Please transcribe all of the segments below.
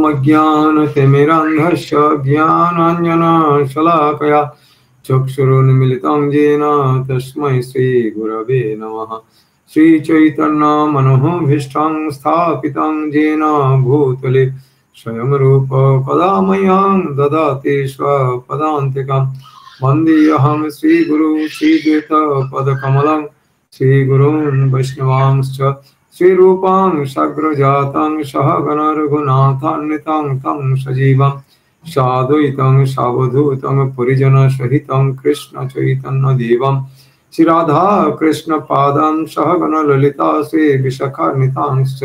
अज्ञानतिमिरान्धस्य ज्ञानाञ्जनशलाकया चक्षुरुन्मिलितं येन तस्मै श्रीगुरवे नमः। श्रीचैतन्यमनोभीष्टं स्थापितं येन भूतले स्वयं रूप कदा मह्यं ददाति स्वपदान्तिकं। वन्देऽहं श्रीगुरु श्रीयुतपदकमलं श्रीगुरून् वैष्णवांश्च श्रीरूपं साग्रजातं सहगण रघुनाथान्वितं तं सजीवं साद्वैतं सावधूतं परिजनसहितं कृष्ण चैतन्यदेवं श्रीराधा कृष्ण पादां सहगण ललिता श्री विशाखान्वितांश्च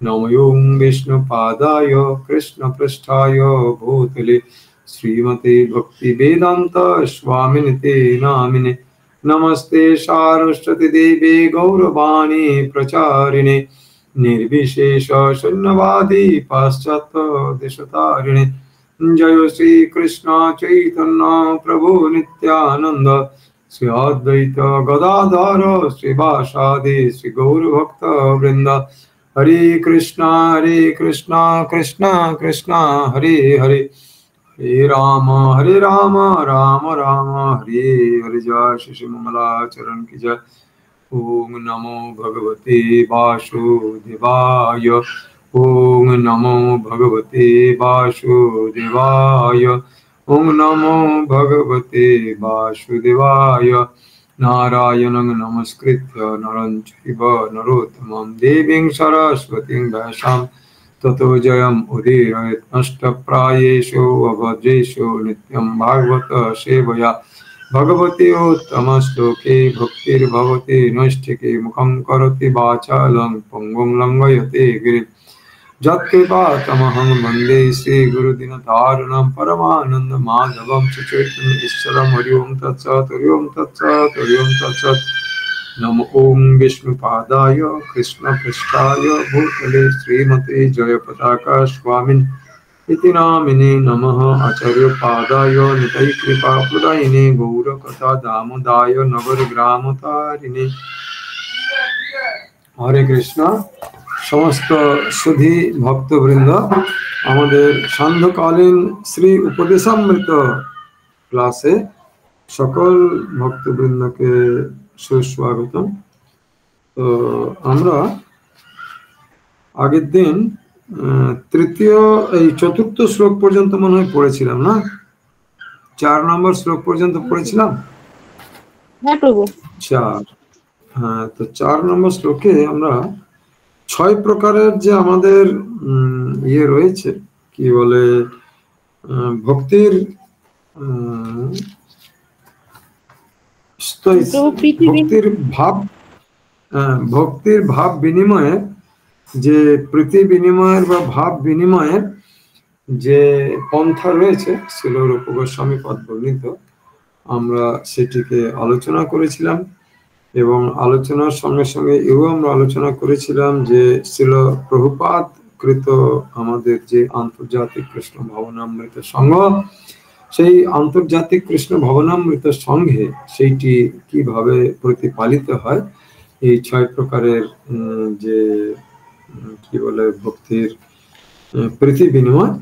नमो विष्णुपादाय कृष्णपृष्ठाय भूतले श्रीमते भक्ति वेदांत स्वामिनिते नामिने। नमस्ते सारस्वती देवी गौरवाणी प्रचारिणे निर्विशेष शून्यवादी पाश्चात्य देशतारिणे। जय श्री कृष्ण चैतन्य प्रभु नित्यानंद श्री अद्वैत गदाधर श्रीवासादि श्री गौरभक्त वृंद। हरे कृष्णा कृष्णा कृष्णा हरे हरे हरे राम राम राम हरे हरे। जय श्री मंगलाचरण की जय। ओम नमो भगवते वासुदेवाय। ओम नमो भगवते वासुदेवाय। ओम नमो भगवते वासुदेवाय। नारायणं नमस्कृत्य नरं चैव नरोत्तमं देवीं सरस्वतीं व्यासां ततो जयम् उदीरयेत्। नष्टप्रायेषु अभद्रेषु नित्यं भागवत सेवया भगवती उत्तमश्लोके भक्तिर्भवति नैष्ठिके। मुखं करोति वाचालं पङ्गुं लङ्घयते गिरिं यत्कृपातमहं वन्दे श्रीगुरुदीनतारिणं परमानन्दमाधवं श्रीचैतन्य ईश्वरं। हरि ओं तत्सत् हरि ओं तत्सत् हरि ओं तत्सत्। नमो ओं विष्णुपादाय कृष्णपृष्ठाय भूतले श्रीमते जयपताका स्वामिन् इति नामिने। नमः आचार्यपादाय नितैकृपाप्रदायिने गौरकथा दामोदाय नगरग्रामतारिणे। हरे कृष्ण। समस्त सुधी भक्तवृंद আমাদের সান্ধ্যকালীন শ্রী উপদেশামৃত ক্লাসে সকল ভক্তবৃন্দকে সুস্বাগতম। তো আমরা আগের দিন তৃতীয় এই চতুর্থ শ্লোক পর্যন্ত মনে হয় পড়েছিলাম না? 4 নম্বর শ্লোক পর্যন্ত পড়েছিলাম। হ্যাঁ প্রভু। 4। হ্যাঁ, তো 4 নম্বর শ্লোকে আমরা 6 প্রকারের যে আমাদের ইয়ে রয়েছে, কি বলে, ভক্তির ভক্তির ভাব বিনিময়ের যে প্রীতি বিনিময়ের বা ভাব বিনিময়ের যে পন্থা রয়েছে শ্রীল রূপ গোস্বামী পদ বর্ণিত, আমরা সেটিকে আলোচনা করেছিলাম। এবং আলোচনার সঙ্গে সঙ্গে এও আমরা আলোচনা করেছিলাম যে শ্রীল প্রভুপাদ কৃত আমাদের যে আন্তর্জাতিক কৃষ্ণ ভবনামৃত সংঘ, সেই আন্তর্জাতিক কৃষ্ণ ভবনামৃত সংঘে সেইটি কিভাবে প্রতিপালিত হয়, এই 6 প্রকারের যে কি বলে ভক্তির প্রীতি বিনিময়,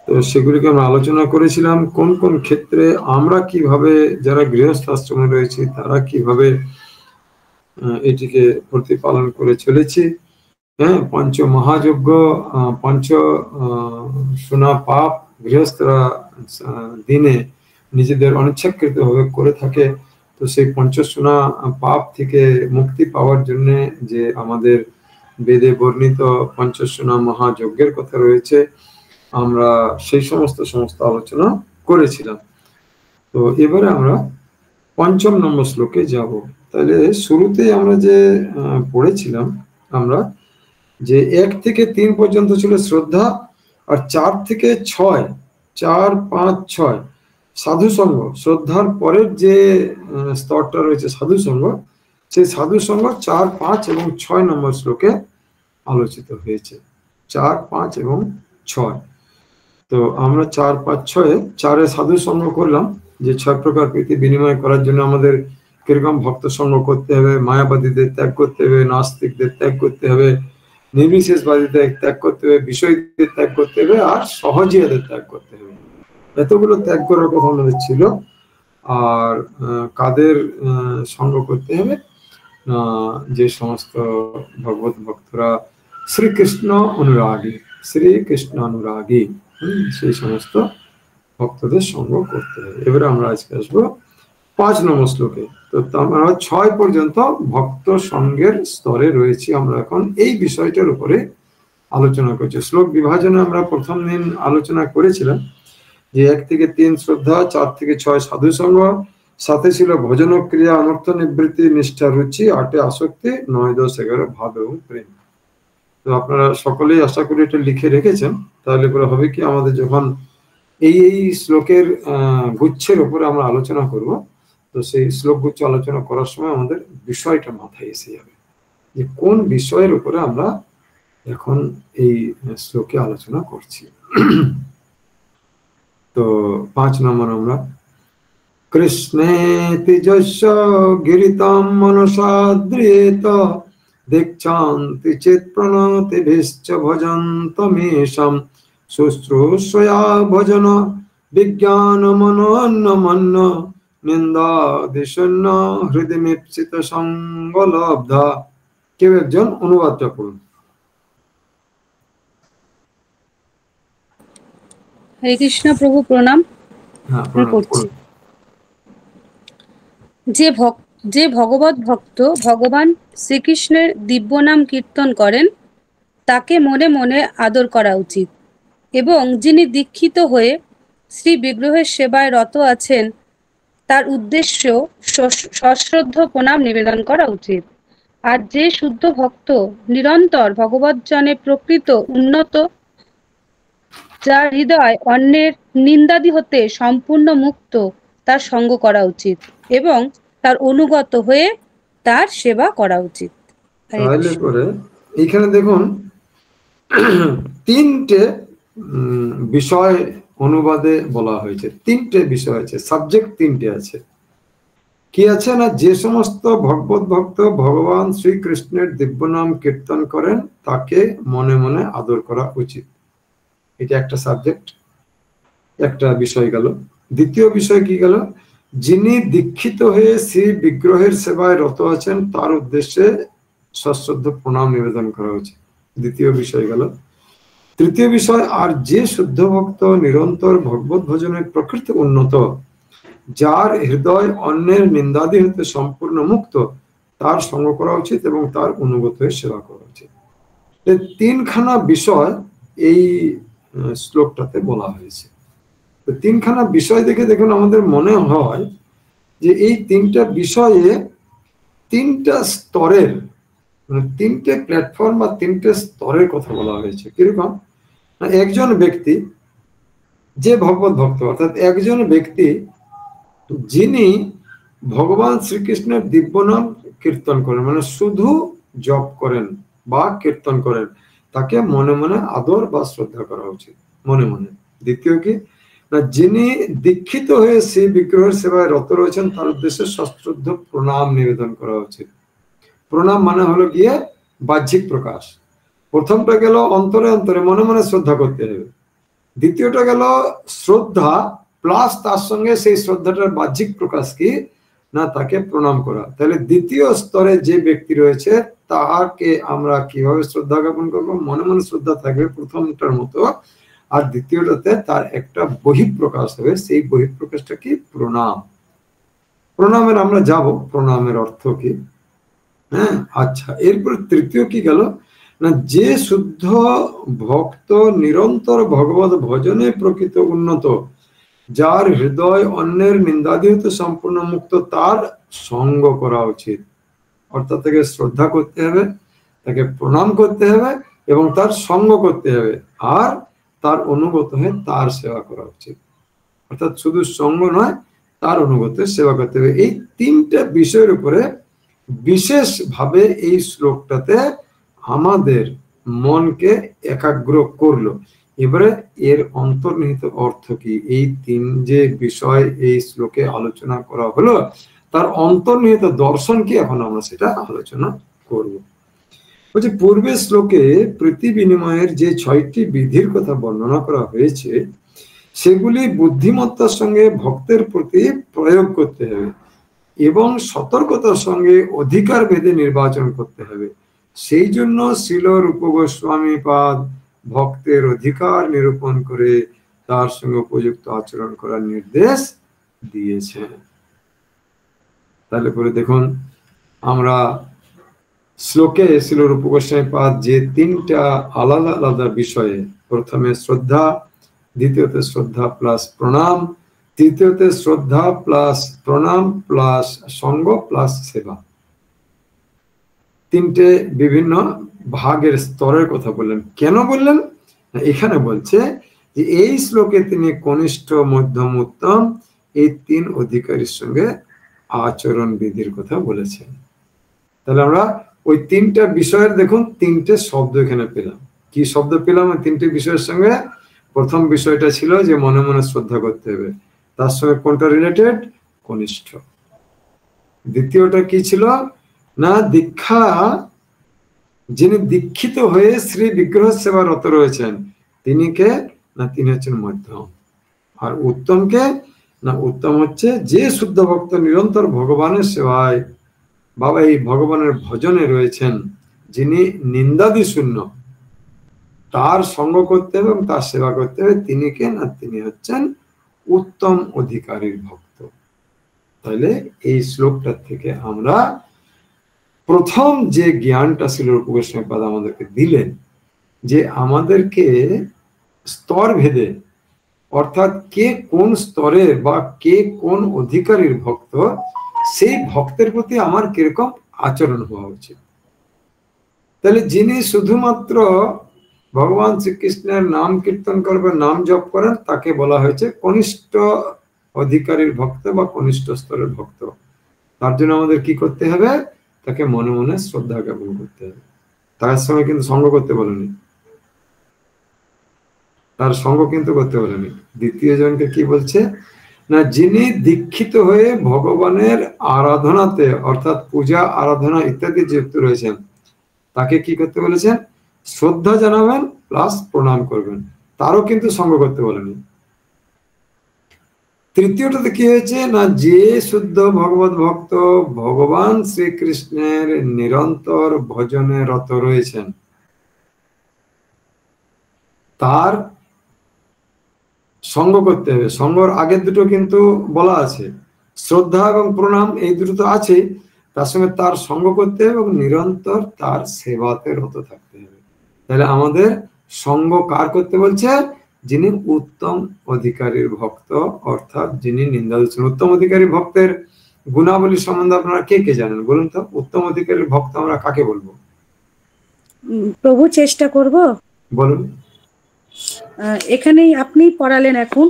তো সেগুলিকে আমরা আলোচনা করেছিলাম। কোন কোন ক্ষেত্রে আমরা কিভাবে, যারা গৃহস্থ আশ্রমে রয়েছে তারা কিভাবে এটিকে প্রতিপালন করে চলেছি। হ্যাঁ, পঞ্চ মহাযজ্ঞ, পঞ্চ সোনা পাপ গৃহস্থরা দিনে নিজেদের অনিচ্ছাকৃত ভাবে করে থাকে। তো সেই পঞ্চসোনা পাপ থেকে মুক্তি পাওয়ার জন্য যে আমাদের বেদে বর্ণিত পঞ্চসোনা মহাযজ্ঞের কথা রয়েছে, আমরা সেই সমস্ত আলোচনা করেছিলাম। তো এবারে আমরা 5ম নম্বর শ্লোকে যাব। তাহলে শুরুতে আমরা যে পড়েছিলাম, আমরা যে 1 থেকে 3 পর্যন্ত ছিল শ্রদ্ধা, আর 4 থেকে 6, 4, 5, 6 সাধুসঙ্গ। শ্রদ্ধার পরের যে স্তরটা রয়েছে সাধুসঙ্গ, সেই সাধুসঙ্গ 4, 5 এবং 6 নম্বর শ্লোকে আলোচিত হয়েছে। 4, 5 এবং 6। তো আমরা 4, 5, 6 4-এ সাধুসঙ্গ করলাম, যে 6 প্রকার প্রীতি বিনিময় করার জন্য আমাদের কিরকম ভক্ত সঙ্গ করতে হবে, মায়াবাদীদের ত্যাগ করতে হবে, নাস্তিকদের ত্যাগ করতে হবে, নির্বিশেষবাদীদের ত্যাগ করতে হবে, বিষয়দের ত্যাগ করতে হবে, আর সহজিয়াদের ত্যাগ করতে হবে। এতগুলো ত্যাগ করার কথা আমাদের ছিল। আর কাদের সঙ্গ করতে হবে? যে সমস্ত ভগবত ভক্তরা শ্রীকৃষ্ণ অনুরাগী, সেই সমস্ত ভক্তদের সঙ্গ করতে হবে। এবারে আমরা আজকে আসবো 5 নম্বর শ্লোকে। তো আমরা 6 পর্যন্ত ভক্ত সঙ্গের স্তরে রয়েছি। আমরা এখন এই বিষয়টার উপরে আলোচনা করছি। শ্লোক বিভাজনে আমরা প্রথম দিন আলোচনা করেছিলাম যে 1 থেকে 3 শ্রদ্ধা, 4 থেকে 6 সাধু সঙ্গ, 7 ছিল ভজন ক্রিয়া, অনর্থ নিবৃত্তি, নিষ্ঠা, রুচি, 8 আসক্তি, 9, 10, 11 ভাব এবং প্রেম। তো আপনারা সকলেই আশা করি এটা লিখে রেখেছেন। তাহলে পরে হবে কি, আমাদের যখন এই শ্লোকের গুচ্ছের উপরে আমরা আলোচনা করব, তো সেই শ্লোক গুচ্ছ আলোচনা করার সময় আমাদের বিষয়টা মাথায় এসে যাবে যে কোন বিষয়ের উপরে আমরা এখন এই শ্লোকে আলোচনা করছি। তো 5 নম্বর আমরা কৃষ্ণেতি যস্য গিরিতম মনসাদ্রিয়েত দীক্ষান্তি চেত প্রণতিভিশ্চ ভজন্তমেষাম শুশ্রূষয়া ভজন বিজ্ঞান মনোন্নমন্ন নিন্দাদিশন্য হৃদয়মিপ্সিত সঙ্গলব্ধা। কেউ একজন অনুবাদটা করুন। হরে কৃষ্ণ প্রভু, প্রণাম। পড়ছি। যে ভগবত ভক্ত ভগবান শ্রীকৃষ্ণের দিব্য নাম কীর্তন করেন তাকে মনে মনে আদর করা উচিত, এবং যিনি দীক্ষিত হয়ে শ্রী বিগ্রহের সেবায় রত আছেন তার উদ্দেশ্য সশ্রদ্ধ প্রণাম নিবেদন করা উচিত। আর যে শুদ্ধ ভক্ত নিরন্তর ভগবজ্জনে প্রকৃত উন্নত, যার হৃদয় অন্যের নিন্দাদি হতে সম্পূর্ণ মুক্ত, তার সঙ্গ করা উচিত এবং তার অনুগত হয়ে তার সেবা করা উচিত। তাহলে করে এইখানে দেখুন 3টে বিষয় অনুবাদে বলা হয়েছে। 3টে বিষয় আছে, সাবজেক্ট 3টে আছে। কি আছে না, যে সমস্ত ভগবত ভক্ত ভগবান শ্রীকৃষ্ণের দিব্য নাম কীর্তন করেন তাকে মনে মনে আদর করা উচিত। এটা একটা সাবজেক্ট, একটা বিষয় গেল। দ্বিতীয় বিষয় কি গেল, যিনি দীক্ষিত হয়ে শ্রী বিগ্রহের সেবায় রত আছেন তার উদ্দেশ্যে সশ্রদ্ধ প্রণাম নিবেদন করা উচিত, দ্বিতীয় বিষয় গেল। তৃতীয় বিষয়, আর যে শুদ্ধ ভক্ত নিরন্তর ভগবত ভজনের প্রকৃত উন্নত, যার হৃদয় অন্যের নিন্দাদি হতে সম্পূর্ণ মুক্ত, তার সঙ্গ করা উচিত এবং তার অনুগত হয়ে সেবা করা উচিত। 3খানা বিষয় এই শ্লোকটাতে বলা হয়েছে। তো 3খানা বিষয় দেখে দেখুন আমাদের মনে হয় যে এই 3টা বিষয়ে 3টা স্তরের, মানে 3টে প্ল্যাটফর্ম বা 3টে স্তরের কথা বলা হয়েছে। কিরকম, একজন ব্যক্তি যে ভগবত ভক্ত, অর্থাৎ একজন ব্যক্তি যিনি ভগবান শ্রীকৃষ্ণের দিব্য নাম কীর্তন করেন, মানে শুধু জপ করেন বা কীর্তন করেন, তাকে মনে মনে আদর বা শ্রদ্ধা করা উচিত, মনে মনে। দ্বিতীয় কি না, যিনি দীক্ষিত হয়ে সেই বিগ্রহের সেবায় রত রয়েছেন তার উদ্দেশ্যে সশ্রদ্ধ প্রণাম নিবেদন করা উচিত। প্রণাম মানে হলো গিয়ে বাহ্যিক প্রকাশ। প্রথমটা গেল অন্তরে অন্তরে মনে মনে শ্রদ্ধা করতে হবে। দ্বিতীয়টা গেল শ্রদ্ধা প্লাস তার সঙ্গে সেই শ্রদ্ধাটার বাহ্যিক প্রকাশ কি না, তাকে প্রণাম করা। তাহলে দ্বিতীয় স্তরে যে ব্যক্তি রয়েছে তাকে আমরা কিভাবে শ্রদ্ধা জ্ঞাপন করবো, মনে মনে শ্রদ্ধা থাকবে প্রথমটার মতো, আর দ্বিতীয়টাতে তার একটা বহিঃপ্রকাশ হবে। সেই বহিঃপ্রকাশটা কি, প্রণাম। প্রণামের আমরা যাব, প্রণামের অর্থ কি। হ্যাঁ, আচ্ছা, এরপর তৃতীয় কি গেল না, যে শুদ্ধ ভক্ত নিরন্তর ভগবত ভজনে প্রকৃত উন্নত, যার হৃদয় অন্যের নিন্দাদি হতে সম্পূর্ণ মুক্ত, তার সঙ্গ করা উচিত। অর্থাৎ তাকে শ্রদ্ধা করতে হবে, তাকে প্রণাম করতে হবে এবং তার সঙ্গ করতে হবে, আর তার অনুগত হয়ে তার সেবা করা উচিত। অর্থাৎ শুধু সঙ্গ নয়, তার অনুগত সেবা করতে হবে। এই 3টা বিষয়ের উপরে বিশেষভাবে এই শ্লোকটাতে আমাদের মনকে একাগ্র করলো। এবারে এর অন্তর্নিহিত অর্থ কি, এই 3 যে বিষয় এই শ্লোকে আলোচনা করা হলো তার অন্তর্নিহিত দর্শন কি, এখন আমরা সেটা আলোচনা করব। বলছে পূর্বের শ্লোকে প্রীতি বিনিময়ের যে 6টি বিধির কথা বর্ণনা করা হয়েছে সেগুলি বুদ্ধিমত্তার সঙ্গে ভক্তের প্রতি প্রয়োগ করতে হবে এবং সতর্কতার সঙ্গে অধিকার ভেদে নির্বাচন করতে হবে। সেই জন্য শ্রীল রূপ গোস্বামী পাদ ভক্তের অধিকার নিরূপণ করে তার সঙ্গে উপযুক্ত আচরণ করার নির্দেশ দিয়েছেন। তাহলে পরে দেখুন আমরা শ্লোকে শ্রীল রূপ গোস্বামী পাদ যে 3টা আলাদা আলাদা বিষয়ে, প্রথমে শ্রদ্ধা, দ্বিতীয়তে শ্রদ্ধা প্লাস প্রণাম, তৃতীয়তে শ্রদ্ধা প্লাস প্রণাম প্লাস সঙ্গ প্লাস সেবা, 3টে বিভিন্ন ভাগের স্তরের কথা বললেন। কেন বললেন? এখানে বলছে যে এই শ্লোকে তিনি কনিষ্ঠ, মধ্যম, উত্তম এই 3 অধিকারীর সঙ্গে আচরণ বিধির কথা বলেছেন। তাহলে আমরা ওই 3টা বিষয়ের দেখুন 3টে শব্দ এখানে পেলাম। কি শব্দ পেলাম ওই 3টে বিষয়ের সঙ্গে? প্রথম বিষয়টা ছিল যে মনে মনে শ্রদ্ধা করতে হবে, তার সঙ্গে কোনটা রিলেটেড? কনিষ্ঠ। দ্বিতীয়টা কি ছিল না দীক্ষা, যিনি দীক্ষিত হয়ে শ্রী বিগ্রহ সেবা রত রয়েছেন তিনি কে না তিনি হচ্ছেন মধ্যম। আর উত্তম কে না উত্তম হচ্ছে যে শুদ্ধ ভক্ত নিরন্তর ভগবানের সেবায় বাবা এই ভগবানের ভজনে রয়েছেন, যিনি নিন্দাদি শূন্য, তার সঙ্গ করতে হবে এবং তার সেবা করতে হবে, তিনি কে না তিনি হচ্ছেন উত্তম অধিকারীর ভক্ত। তাহলে এই শ্লোকটা থেকে আমরা প্রথম যে জ্ঞানটা শ্রীল রূপ গোস্বামী পাদ আমাদেরকে দিলেন যে আমাদেরকে স্তর ভেদে, অর্থাৎ কে কোন স্তরের বা কে কোন অধিকারীর ভক্ত, সেই ভক্তের প্রতি আমার কিরকম আচরণ হওয়া উচিত। তাহলে যিনি শুধুমাত্র ভগবান শ্রীকৃষ্ণের নাম কীর্তন করবেন, নাম জপ করেন, তাকে বলা হয়েছে কনিষ্ঠ অধিকারীর ভক্ত বা কনিষ্ঠ স্তরের ভক্ত। তার জন্য আমাদের কি করতে হবে? তাকে মনে মনে শ্রদ্ধা জ্ঞাপন করতে হবে। তার সঙ্গে কিন্তু সঙ্গ করতে বলেনি, তার সঙ্গ কিন্তু করতে বলেনি। দ্বিতীয় জনকে কি বলছে না যিনি দীক্ষিত হয়ে ভগবানের আরাধনাতে অর্থাৎ পূজা আরাধনা ইত্যাদি যুক্ত রয়েছেন তাকে কি করতে বলেছেন? শ্রদ্ধা জানাবেন প্লাস প্রণাম করবেন, তারও কিন্তু সঙ্গ করতে বলেনি। তৃতীয়টাতে কি হয়েছে না যে শুদ্ধ ভগবত ভক্ত ভগবান শ্রীকৃষ্ণের নিরন্তর ভজনে রত রয়েছেন তার সঙ্গ করতে হবে। সঙ্গর আগের দুটো কিন্তু বলা আছে, শ্রদ্ধা এবং প্রণাম এই দুটো তো আছে, তার সঙ্গে তার সঙ্গ করতে হবে এবং নিরন্তর তার সেবাতে রত থাকতে হবে। তাহলে আমাদের সঙ্গ কার করতে বলছে? যিনি উত্তম অধিকারীর ভক্ত, অর্থাৎ যিনি নিন্দা দিচ্ছেন। উত্তম অধিকারী ভক্তের গুণাবলী সম্বন্ধে আপনারা কে কে জানেন বলুন তো? উত্তম অধিকারীর ভক্ত আমরা কাকে বলবো? প্রভু চেষ্টা করব বলুন। এখানেই আপনি পড়ালেন এখন।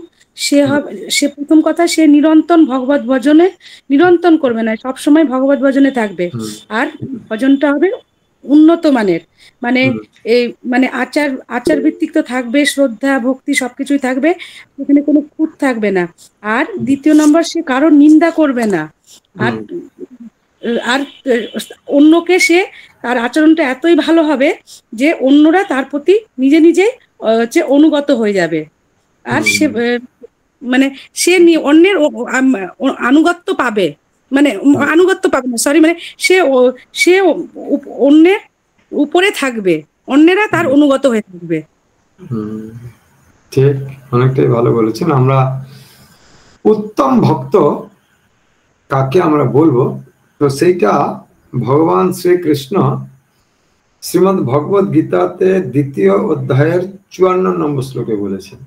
সে প্রথম কথা সে নিরন্তর ভগবত ভজনে নিরন্তর করবে না, সবসময় ভগবত ভজনে থাকবে। আর ভজনটা হবে উন্নত মানের, মানে এই মানে আচার ভিত্তিক তো থাকবে, শ্রদ্ধা ভক্তি সবকিছুই থাকবে, এখানে কোনো খুঁত থাকবে না। আর দ্বিতীয় নম্বর সে কারোর নিন্দা করবে না। আর আর অন্যকে সে তার আচরণটা এতই ভালো হবে যে অন্যরা তার প্রতি নিজে নিজেই হচ্ছে অনুগত হয়ে যাবে। আর সে মানে সে অন্যের আনুগত্য পাবে, মানে আনুগত্য পাবে না, সরি, মানে সে অন্যের উপরে থাকবে, অন্যেরা তার অনুগত হয়ে থাকবে। ঠিক, অনেকটাই ভালো বলেছেন। আমরা উত্তম ভক্ত কাকে আমরা বলবো, তো সেইটা ভগবান শ্রীকৃষ্ণ শ্রীমদ্ ভগবত গীতাতে 2য় অধ্যায়ের 54 নম্বর শ্লোকে বলেছেন।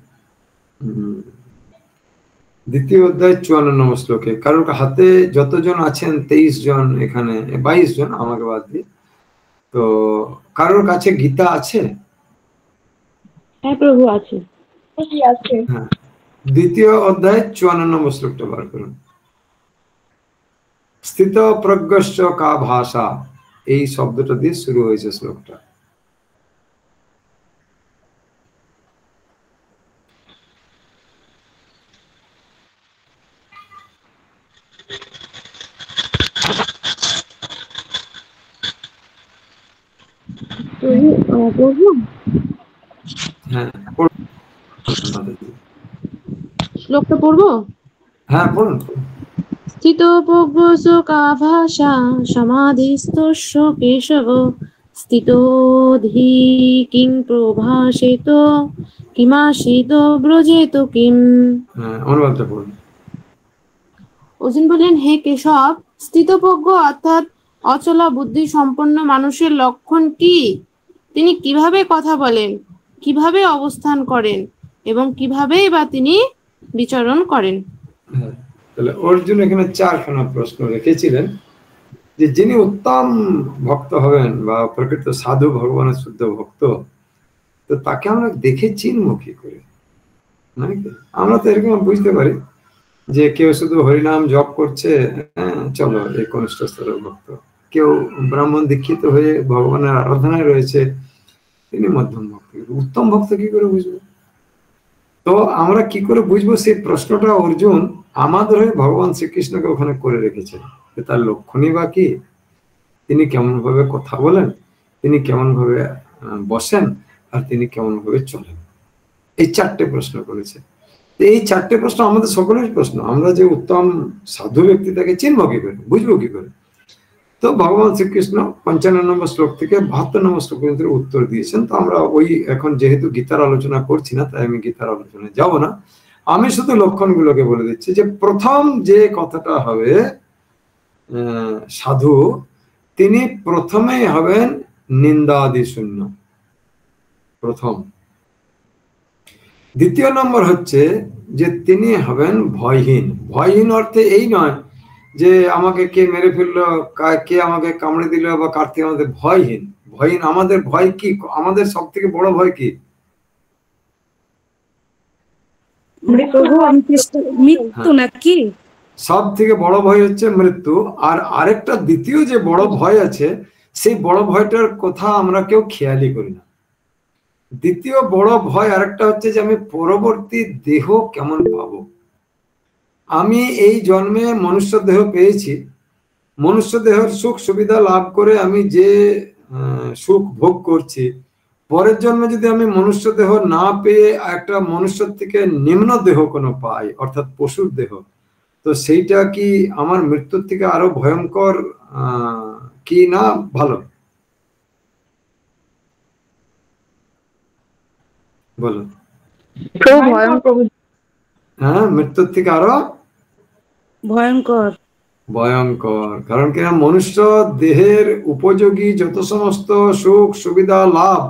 2য় অধ্যায় 54 নম্বর শ্লোকে। কারোর হাতে যতজন আছেন 23 জন, এখানে 22 জন আমাকে বাদ দিয়ে, তো কারোর কাছে গীতা আছে? হ্যাঁ প্রভু আছে। হ্যাঁ, 2য় অধ্যায় 54 নম্বর শ্লোকটা বার করুন। স্থিত প্রজ্ঞশ্চ কা ভাষা, এই শব্দটা দিয়ে শুরু হয়েছে শ্লোকটা। প্রভু পড়বো? হ্যাঁ পড়ুন মাতাজি। শ্লোকটা পড়বো? হ্যাঁ পড়ুন। স্থিতোপগোসকাভাষা সমাধিস্তস্য কেশব স্থিতোধি কিং প্রভাসেত কিমাসিত ব্রজেত কিম। হ্যাঁ অনুবাদটা পড়ুন। অর্জুন বললেন, হে কেশব, স্থিতপ্রজ্ঞ অর্থাৎ অচলা বুদ্ধি সম্পন্ন মানুষের লক্ষণ কি? তিনি কিভাবে কথা বলেন, কিভাবে অবস্থান করেন এবং কিভাবেই বা তিনি বিচরণ করেন? হ্যাঁ, তাহলে অর্জুন এখানে চারখানা প্রশ্ন রেখেছিলেন যে যিনি উত্তম ভক্ত হবেন বা প্রকৃত সাধু ভগবানের শুদ্ধ ভক্ত, তো তাকে আমরা দেখে চিনব কি করে? নাকি আমরা তো এরকম বুঝতে পারি যে কেউ শুধু হরিনাম জপ করছে, হ্যাঁ চলো এই কনিষ্ঠ স্তরের ভক্ত। কেউ ব্রাহ্মণ দীক্ষিত হয়ে ভগবানের আরাধনায় রয়েছে, তিনি মধ্যম ভক্ত। উত্তম ভক্ত কি করে বুঝবো? তো আমরা কি করে বুঝবো সেই প্রশ্নটা অর্জুন আমাদের হয়ে ভগবান শ্রীকৃষ্ণকে ওখানে করে রেখেছেন। তার লক্ষণই বা কি, তিনি কেমন ভাবে কথা বলেন, তিনি কেমন ভাবে বসেন, আর তিনি কেমন ভাবে চলেন, এই চারটে প্রশ্ন করেছে। এই চারটে প্রশ্ন আমাদের সকলের প্রশ্ন। আমরা যে উত্তম সাধু ব্যক্তি তাকে চিনবো কি করে, বুঝবো কি করে? তো ভগবান শ্রীকৃষ্ণ 55 নম্বর শ্লোক থেকে 72 নম্বর শ্লোক পর্যন্ত উত্তর দিয়েছেন। তো আমরা ওই এখন যেহেতু গীতার আলোচনা করছি না, তাই আমি গীতার আলোচনায় যাব না। আমি শুধু লক্ষণগুলোকে বলে দিচ্ছি যে প্রথম যে কথাটা হবে, সাধু তিনি প্রথমেই হবেন নিন্দাদি শূন্য, প্রথম। দ্বিতীয় নম্বর হচ্ছে যে তিনি হবেন ভয়হীন। ভয়হীন অর্থে এই নয় যে আমাকে কে মেরে ফেললো, কে আমাকে কামড়ে দিল বা কার থেকে আমাদের ভয়হীন। ভয়হীন আমাদের ভয় কি? আমাদের সব থেকে বড় ভয় কি? মৃত্যু নাকি? সব থেকে বড় ভয় হচ্ছে মৃত্যু। আর আরেকটা দ্বিতীয় যে বড় ভয় আছে, সেই বড় ভয়টার কথা আমরা কেউ খেয়ালই করি না। দ্বিতীয় বড় ভয় আরেকটা হচ্ছে যে আমি পরবর্তী দেহ কেমন পাবো। আমি এই জন্মে মনুষ্য দেহ পেয়েছি, মনুষ্য দেহের সুখ সুবিধা লাভ করে আমি যে সুখ ভোগ করছি, পরের জন্মে যদি আমি মনুষ্য দেহ না পেয়ে একটা মনুষ্য থেকে নিম্ন দেহ কোনো পাই, অর্থাৎ পশুর দেহ, তো সেইটা কি আমার মৃত্যুর থেকে আরো ভয়ঙ্কর কি না ভালো? বলো। হ্যাঁ, মৃত্যুর থেকে আরো ভয়ঙ্কর। ভয়ঙ্কর। কারণ কিনা মনুষ্য দেহের উপযোগী যত সমস্ত সুখ সুবিধা লাভ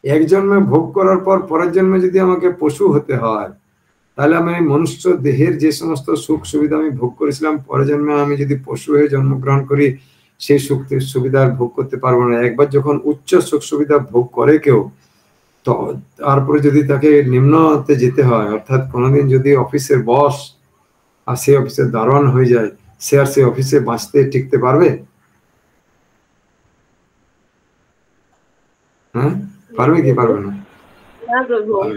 এক জন্মে ভোগ করার পর পরের জন্মে যদি আমাকে পশু হতে হয়, তাহলে আমি মনুষ্য দেহের যে সমস্ত সুখ সুবিধা আমি ভোগ করেছিলাম, পরের জন্মে আমি যদি পশু হয়ে জন্মগ্রহণ করি, সেই সুখ সুবিধা ভোগ করতে পারবো না। একবার যখন উচ্চ সুখ সুবিধা ভোগ করে কেউ, তো তারপরে যদি তাকে নিম্নতে যেতে হয়, অর্থাৎ কোনোদিন যদি অফিসের বস আর সেই অফিসের দারোয়ান হয়ে যায়, সে আর সেই অফিসে বাঁচতে টিকতে পারবে? হ্যাঁ, পারবে কি পারবে না?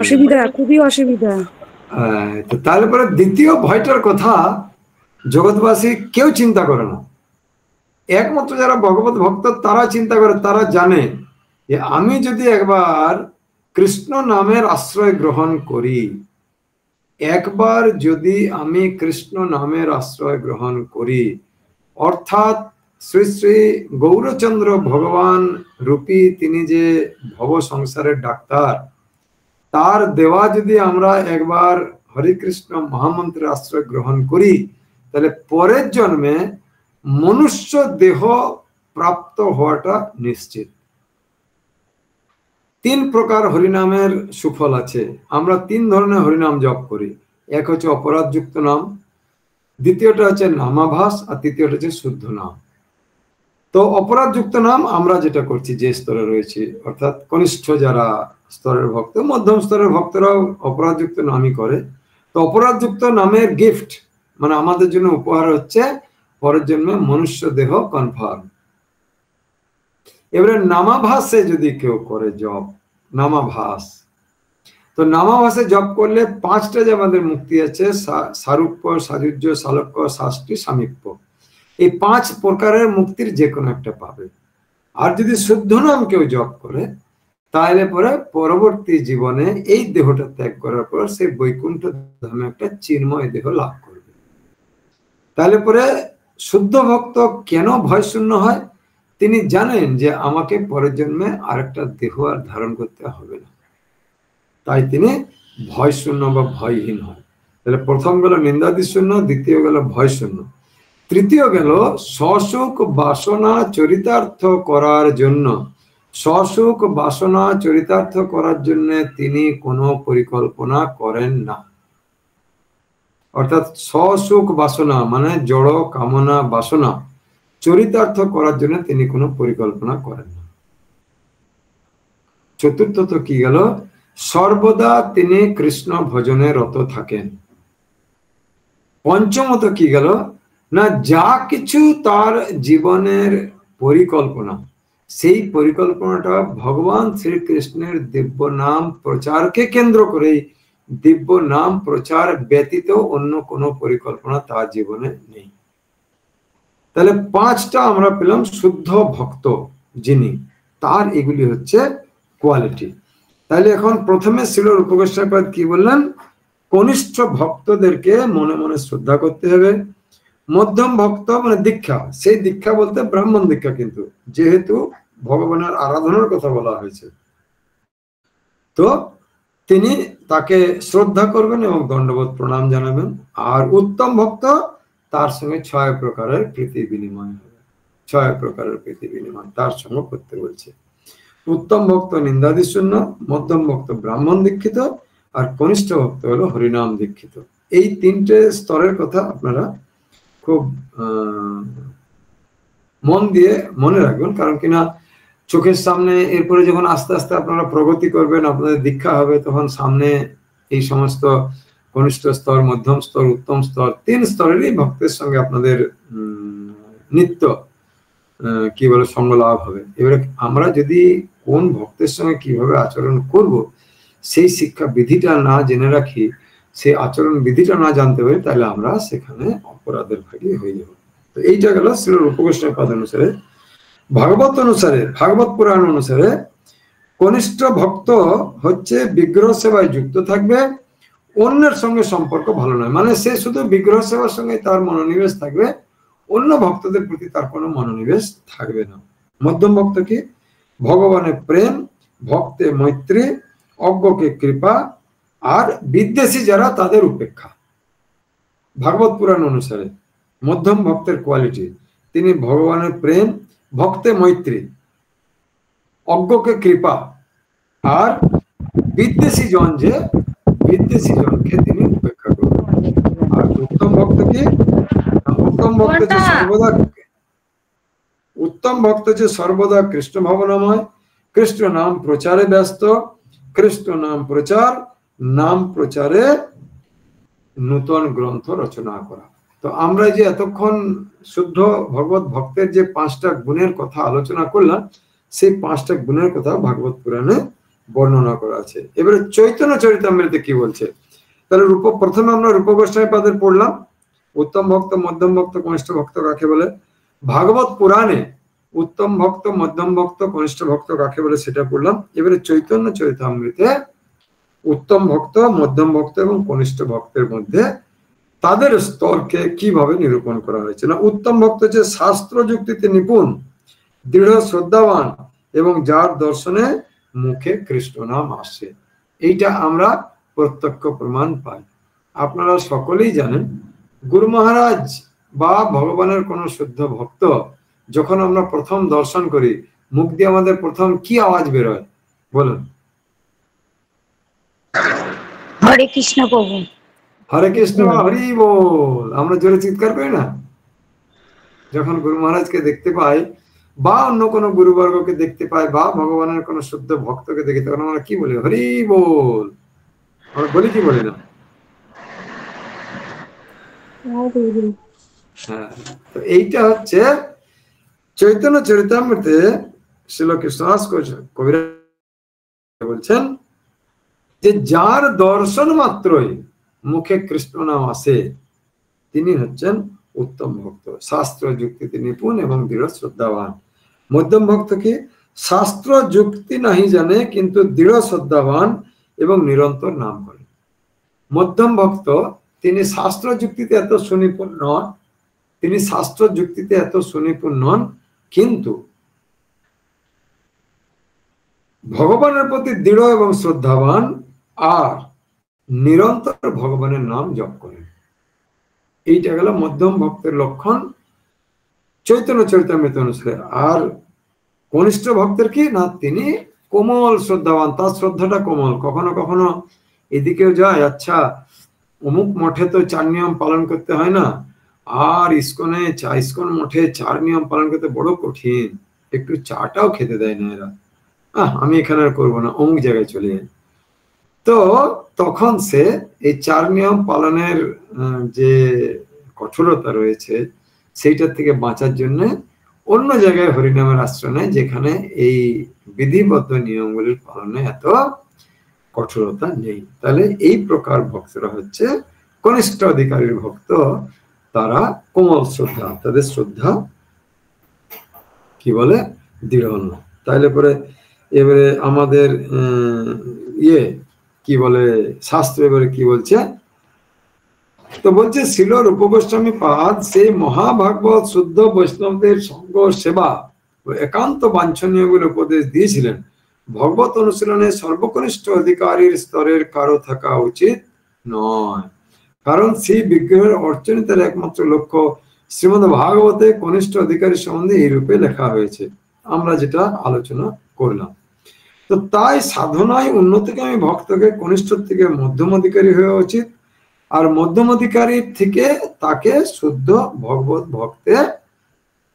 অসুবিধা, খুবই অসুবিধা। তো তারপরে দ্বিতীয় ভয়টার কথা জগৎবাসী কেউ চিন্তা করে না। একমাত্র যারা ভগবত ভক্ত তারা চিন্তা করে, তারা জানে যে আমি যদি একবার কৃষ্ণ নামের আশ্রয় গ্রহণ করি, একবার যদি আমি কৃষ্ণ নামের আশ্রয় গ্রহণ করি, অর্থাৎ শ্রী শ্রী গৌরচন্দ্র ভগবান রূপী তিনি যে ভব সংসারের ডাক্তার, তার দেওয়া যদি আমরা একবার হরে কৃষ্ণ মহামন্ত্রের আশ্রয় গ্রহণ করি, তাহলে পরের জন্মে মনুষ্য দেহ প্রাপ্ত হওয়াটা নিশ্চিত। 3 প্রকার হরিনামের সুফল আছে। আমরা 3 ধরনের হরিনাম জপ করি। এক হচ্ছে অপরাধযুক্ত নাম, দ্বিতীয়টা হচ্ছে নামাভাস, আর তৃতীয়টা হচ্ছে শুদ্ধ নাম। তো অপরাধযুক্ত নাম আমরা যেটা করছি যে স্তরে রয়েছে, অর্থাৎ কনিষ্ঠ যারা স্তরের ভক্ত, মধ্যম স্তরের ভক্তরাও অপরাধযুক্ত নামই করে। তো অপরাধযুক্ত নামের গিফট মানে আমাদের জন্য উপহার হচ্ছে পরের জন্মে মনুষ্য দেহ কনফার্ম। এবারে নামাভাসে যদি কেউ করে জপ, নামাভাস, তো নামাভাসে জপ করলে 5টা যে আমাদের মুক্তি আছে, সারূপ্য, সাযুজ্য, সালোক্য, শাস্তি, সামীপ্য, এই 5 প্রকারের মুক্তির যে কোনো একটা পাবে। আর যদি শুদ্ধ নাম কেউ জপ করে তাহলে পরে পরবর্তী জীবনে এই দেহটা ত্যাগ করার পর সে বৈকুণ্ঠ ধামে একটা চিন্ময় দেহ লাভ করবে। তাহলে পরে শুদ্ধ ভক্ত কেন ভয় শূন্য হয়? তিনি জানেন যে আমাকে পরের জন্মে আরেকটা দেহ আর ধারণ করতে হবে না, তাই তিনি ভয় শূন্য বা ভয়হীন হয়। তাহলে প্রথম গেল নিন্দাদি শূন্য, দ্বিতীয় গেল ভয় শূন্য, তৃতীয় গেল সসুখ বাসনা চরিতার্থ করার জন্য। সসুখ বাসনা চরিতার্থ করার জন্য তিনি কোনো পরিকল্পনা করেন না। অর্থাৎ সসুখ বাসনা মানে জড় কামনা বাসনা চরিতার্থ করার জন্য তিনি কোনো পরিকল্পনা করেন না। চতুর্থত কি গেল? সর্বদা তিনি কৃষ্ণ ভজনে রত থাকেন। পঞ্চমত কি গেল? না যা কিছু তার জীবনের পরিকল্পনা, সেই পরিকল্পনাটা ভগবান শ্রীকৃষ্ণের দিব্য নাম প্রচারকে কেন্দ্র করেই, দিব্য নাম প্রচার ব্যতীত অন্য কোনো পরিকল্পনা তার জীবনে নেই। তাহলে পাঁচটা আমরা পেলাম শুদ্ধ ভক্ত যিনি, তার এগুলি হচ্ছে কোয়ালিটি। তাহলে এখন প্রথমে শ্রীল রূপ গোস্বামীপাদ কি বললেন? কনিষ্ঠ ভক্তদেরকে মনে মনে শ্রদ্ধা করতে হবে। মধ্যম ভক্ত মানে দীক্ষা, সেই দীক্ষা বলতে ব্রাহ্মণ দীক্ষা, কিন্তু যেহেতু ভগবানের আরাধনার কথা বলা হয়েছে তো তিনি তাকে শ্রদ্ধা করবেন এবং দণ্ডবোধ প্রণাম জানাবেন। আর উত্তম ভক্ত, তার সঙ্গে 6 প্রকারের প্রীতি বিনিময় হবে, 6 প্রকারের প্রীতি বিনিময় তার সঙ্গে করতে বলছে। উত্তম ভক্ত নিন্দাদি শূন্য, মধ্যম ভক্ত ব্রাহ্মণ দীক্ষিত, আর কনিষ্ঠ ভক্ত হলো হরিনাম দীক্ষিত। এই 3টে স্তরের কথা আপনারা খুব মন দিয়ে মনে রাখবেন, কারণ কিনা চোখের সামনে এরপরে যখন আস্তে আস্তে আপনারা প্রগতি করবেন, আপনাদের দীক্ষা হবে, তখন সামনে এই সমস্ত কনিষ্ঠ স্তর, মধ্যম স্তর, উত্তম স্তর, 3 স্তরেরই ভক্তের সঙ্গে আপনাদের নিত্য কি বলে সঙ্গ লাভ হবে। এবারে আমরা যদি কোন ভক্তের সঙ্গে কিভাবে আচরণ করব সেই শিক্ষা বিধিটা না জেনে রাখি, সেই আচরণ বিধিটা না জানতে পারি, তাহলে আমরা সেখানে অপরাধের ভাগী হয়ে যাব। তো এইটা গেল শ্রী রূপ গোস্বামী পাদ অনুসারে। ভাগবত অনুসারে, ভাগবত পুরাণ অনুসারে কনিষ্ঠ ভক্ত হচ্ছে বিগ্রহ সেবায় যুক্ত থাকবে, অন্যের সঙ্গে সম্পর্ক ভালো নয়, মানে সে শুধু বিগ্রহ সেবার সঙ্গে তার মনোনিবেশ থাকবে, অন্য ভক্তদের প্রতি তার কোনো মনোনিবেশ থাকবে না। মধ্যম ভক্ত কি? ভগবানের প্রেম, ভক্তে মৈত্রী, অজ্ঞকে কৃপা, আর বিদ্বেষী যারা তাদের উপেক্ষা। ভাগবত পুরাণ অনুসারে মধ্যম ভক্তের কোয়ালিটি, তিনি ভগবানের প্রেম, ভক্তে মৈত্রী, অজ্ঞকে কৃপা, আর বিদ্বেষী জন যে বিদ্বেষী জনকে তিনি উপেক্ষা করবেন। আর উত্তম ভক্ত কি? উত্তম ভক্ত যে সর্বদা, উত্তম ভক্ত যে সর্বদা কৃষ্ণ ভাবনাময়, কৃষ্ণ নাম প্রচারে ব্যস্ত, কৃষ্ণ নাম প্রচার, নাম প্রচারে নূতন গ্রন্থ রচনা করা। তো আমরা যে এতক্ষণ শুদ্ধ ভগবত ভক্তের যে 5টা গুণের কথা আলোচনা করলাম, সেই 5টা গুণের কথা ভাগবত পুরাণে বর্ণনা করা আছে। এবারে চৈতন্য চরিতামৃতে কি বলছে? তাহলে প্রথমে আমরা রূপ গোস্বামী পাদের পড়লাম, উত্তম ভক্ত, মধ্যম ভক্ত, কনিষ্ঠ ভক্ত কাকে বলে। ভাগবত পুরাণে উত্তম ভক্ত, মধ্যম ভক্ত, কনিষ্ঠ ভক্ত কাকে বলে সেটা পড়লাম। এবারে চৈতন্য চরিতামৃতে উত্তম ভক্ত, মধ্যম ভক্ত এবং কনিষ্ঠ ভক্তের মধ্যে তাদের স্তরকে কিভাবে নিরূপণ করা হয়েছে। না, উত্তম ভক্ত হচ্ছে শাস্ত্র যুক্তিতে নিপুণ, দৃঢ় শ্রদ্ধাবান এবং যার দর্শনে মুখে কৃষ্ণ নাম আসে। এইটা আমরা প্রত্যক্ষ প্রমাণ পাই। আপনারা সকলেই জানেন, গুরু মহারাজ বা ভগবানের কোন শুদ্ধ ভক্ত যখন আমরা প্রথম দর্শন করি, মুখ দিয়ে আমাদের প্রথম কি আওয়াজ বেরোয় বলুন? হরে কৃষ্ণ প্রভু। হরে কৃষ্ণ, হরি বল। আমরা জোরে চিৎকার করি না যখন গুরু মহারাজকে দেখতে পাই, বা অন্য কোনো গুরুবর্গকে দেখতে পাই, বা ভগবানের কোন শুদ্ধ ভক্তকে দেখি, তখন আমরা কি বলি? হরি বল। আমরা বলি কি বলি না? হ্যাঁ, তো এইটা হচ্ছে চৈতন্য চরিতামৃতে শ্রীল কৃষ্ণদাস কবিরাজ বলছেন যে যার দর্শন মাত্রই মুখে কৃষ্ণ নাম আসে তিনি হচ্ছেন উত্তম ভক্ত, শাস্ত্র যুক্তিতে নিপুণ এবং দৃঢ় শ্রদ্ধাবান। মধ্যম ভক্ত কি? শাস্ত্র যুক্তি নাহি জানে কিন্তু দৃঢ় শ্রদ্ধাবান এবং নিরন্তর নাম করে। মধ্যম ভক্ত তিনি শাস্ত্র যুক্তিতে এত সুনিপুণ নন, তিনি শাস্ত্র যুক্তিতে এত সুনিপুণ নন, কিন্তু ভগবানের প্রতি দৃঢ় এবং শ্রদ্ধাবান আর নিরন্তর ভগবানের নাম জপ করেন। এইটা গেল মধ্যম ভক্তের লক্ষণ চৈতন্য চরিতামৃত অনুসারে। আর কনিষ্ঠ ভক্তের কি না, তিনি কোমল শ্রদ্ধাবান, তার শ্রদ্ধাটা কোমল। কখনো কখনো এদিকেও যায়, আচ্ছা অমুক মঠে তো 4 নিয়ম পালন করতে হয় না, আর ইস্কন মঠে 4 নিয়ম পালন করতে বড় কঠিন, একটু চাটাও খেতে দেয় না এরা, আমি এখানে আর করবো না, অমুক জায়গায় চলে যাই। তো তখন সে এই 4 নিয়ম পালনের যে কঠোরতা রয়েছে সেইটার থেকে বাঁচার জন্য অন্য জায়গায় হরিনামের আশ্রয় নেয়, যেখানে এই বিধিবদ্ধ নিয়মগুলির পালনে এত কঠোরতা নেই। তাহলে এই প্রকার ভক্তরা হচ্ছে কনিষ্ঠ অধিকারীর ভক্ত, তারা কোমল শ্রদ্ধা, তাদের শ্রদ্ধা কি বলে দৃঢ় না। তাহলে পরে এবারে আমাদের কি বলে শাস্ত্র এবারে কি বলছে, তো বলছে শিল রূপ গোস্বামী পাদ সেই মহাভাগবত শুদ্ধ বৈষ্ণবদের সঙ্গ সেবা ও একান্ত বাঞ্ছনীয় বলে উপদেশ দিয়েছিলেন। ভগবত অনুশীলনে সর্বকনিষ্ঠ অধিকারীর স্তরের কারো থাকা উচিত নয়, কারণ সেই বিগ্রহের অর্চনিতের একমাত্র লক্ষ্য শ্রীমদ ভাগবতে কনিষ্ঠ অধিকারী সম্বন্ধে এই রূপে লেখা হয়েছে, আমরা যেটা আলোচনা করলাম। তো তাই সাধনায় উন্নতিকামী ভক্তকে কনিষ্ঠ থেকে মধ্যম অধিকারী হওয়া উচিত, আর মধ্যম অধিকারী থেকে তাকে শুদ্ধ ভগবত ভক্তে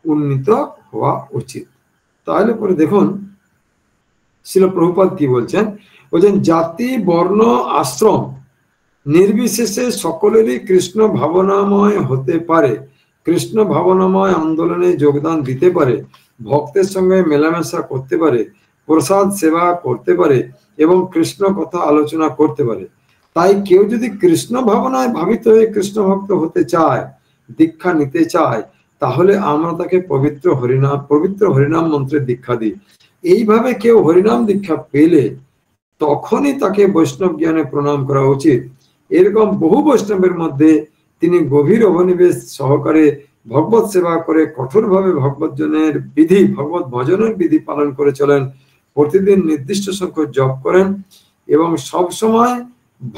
উন্নীত হওয়া উচিত। তাহলে পরে দেখুন শ্রীল প্রভুপাদ কি বলছেন, জাতি বর্ণ আশ্রম নির্বিশেষে সকলেরই কৃষ্ণ ভাবনাময় হতে পারে, কৃষ্ণ ভাবনাময় আন্দোলনে যোগদান দিতে পারে, ভক্তের সঙ্গে মেলামেশা করতে পারে, প্রসাদ সেবা করতে পারে এবং কৃষ্ণ কথা আলোচনা করতে পারে। তাই কেউ যদি কৃষ্ণ ভাবনায় ভাবিত হয়ে কৃষ্ণ ভক্ত হতে চায়, দীক্ষা নিতে চায়, তাহলে আমরা তাকে পবিত্র হরিনাম মন্ত্রের দীক্ষা দিই। এইভাবে কেউ হরিনাম দীক্ষা পেলে তখনই তাকে বৈষ্ণব জ্ঞানে প্রণাম করা উচিত। এরকম বহু বৈষ্ণবের মধ্যে তিনি গভীর অভিনিবেশ সহকারে ভগবত সেবা করে কঠোরভাবে ভগবত ভজনের বিধি পালন করে চলেন, প্রতিদিন নির্দিষ্ট সংখ্যক জপ করেন এবং সব সময়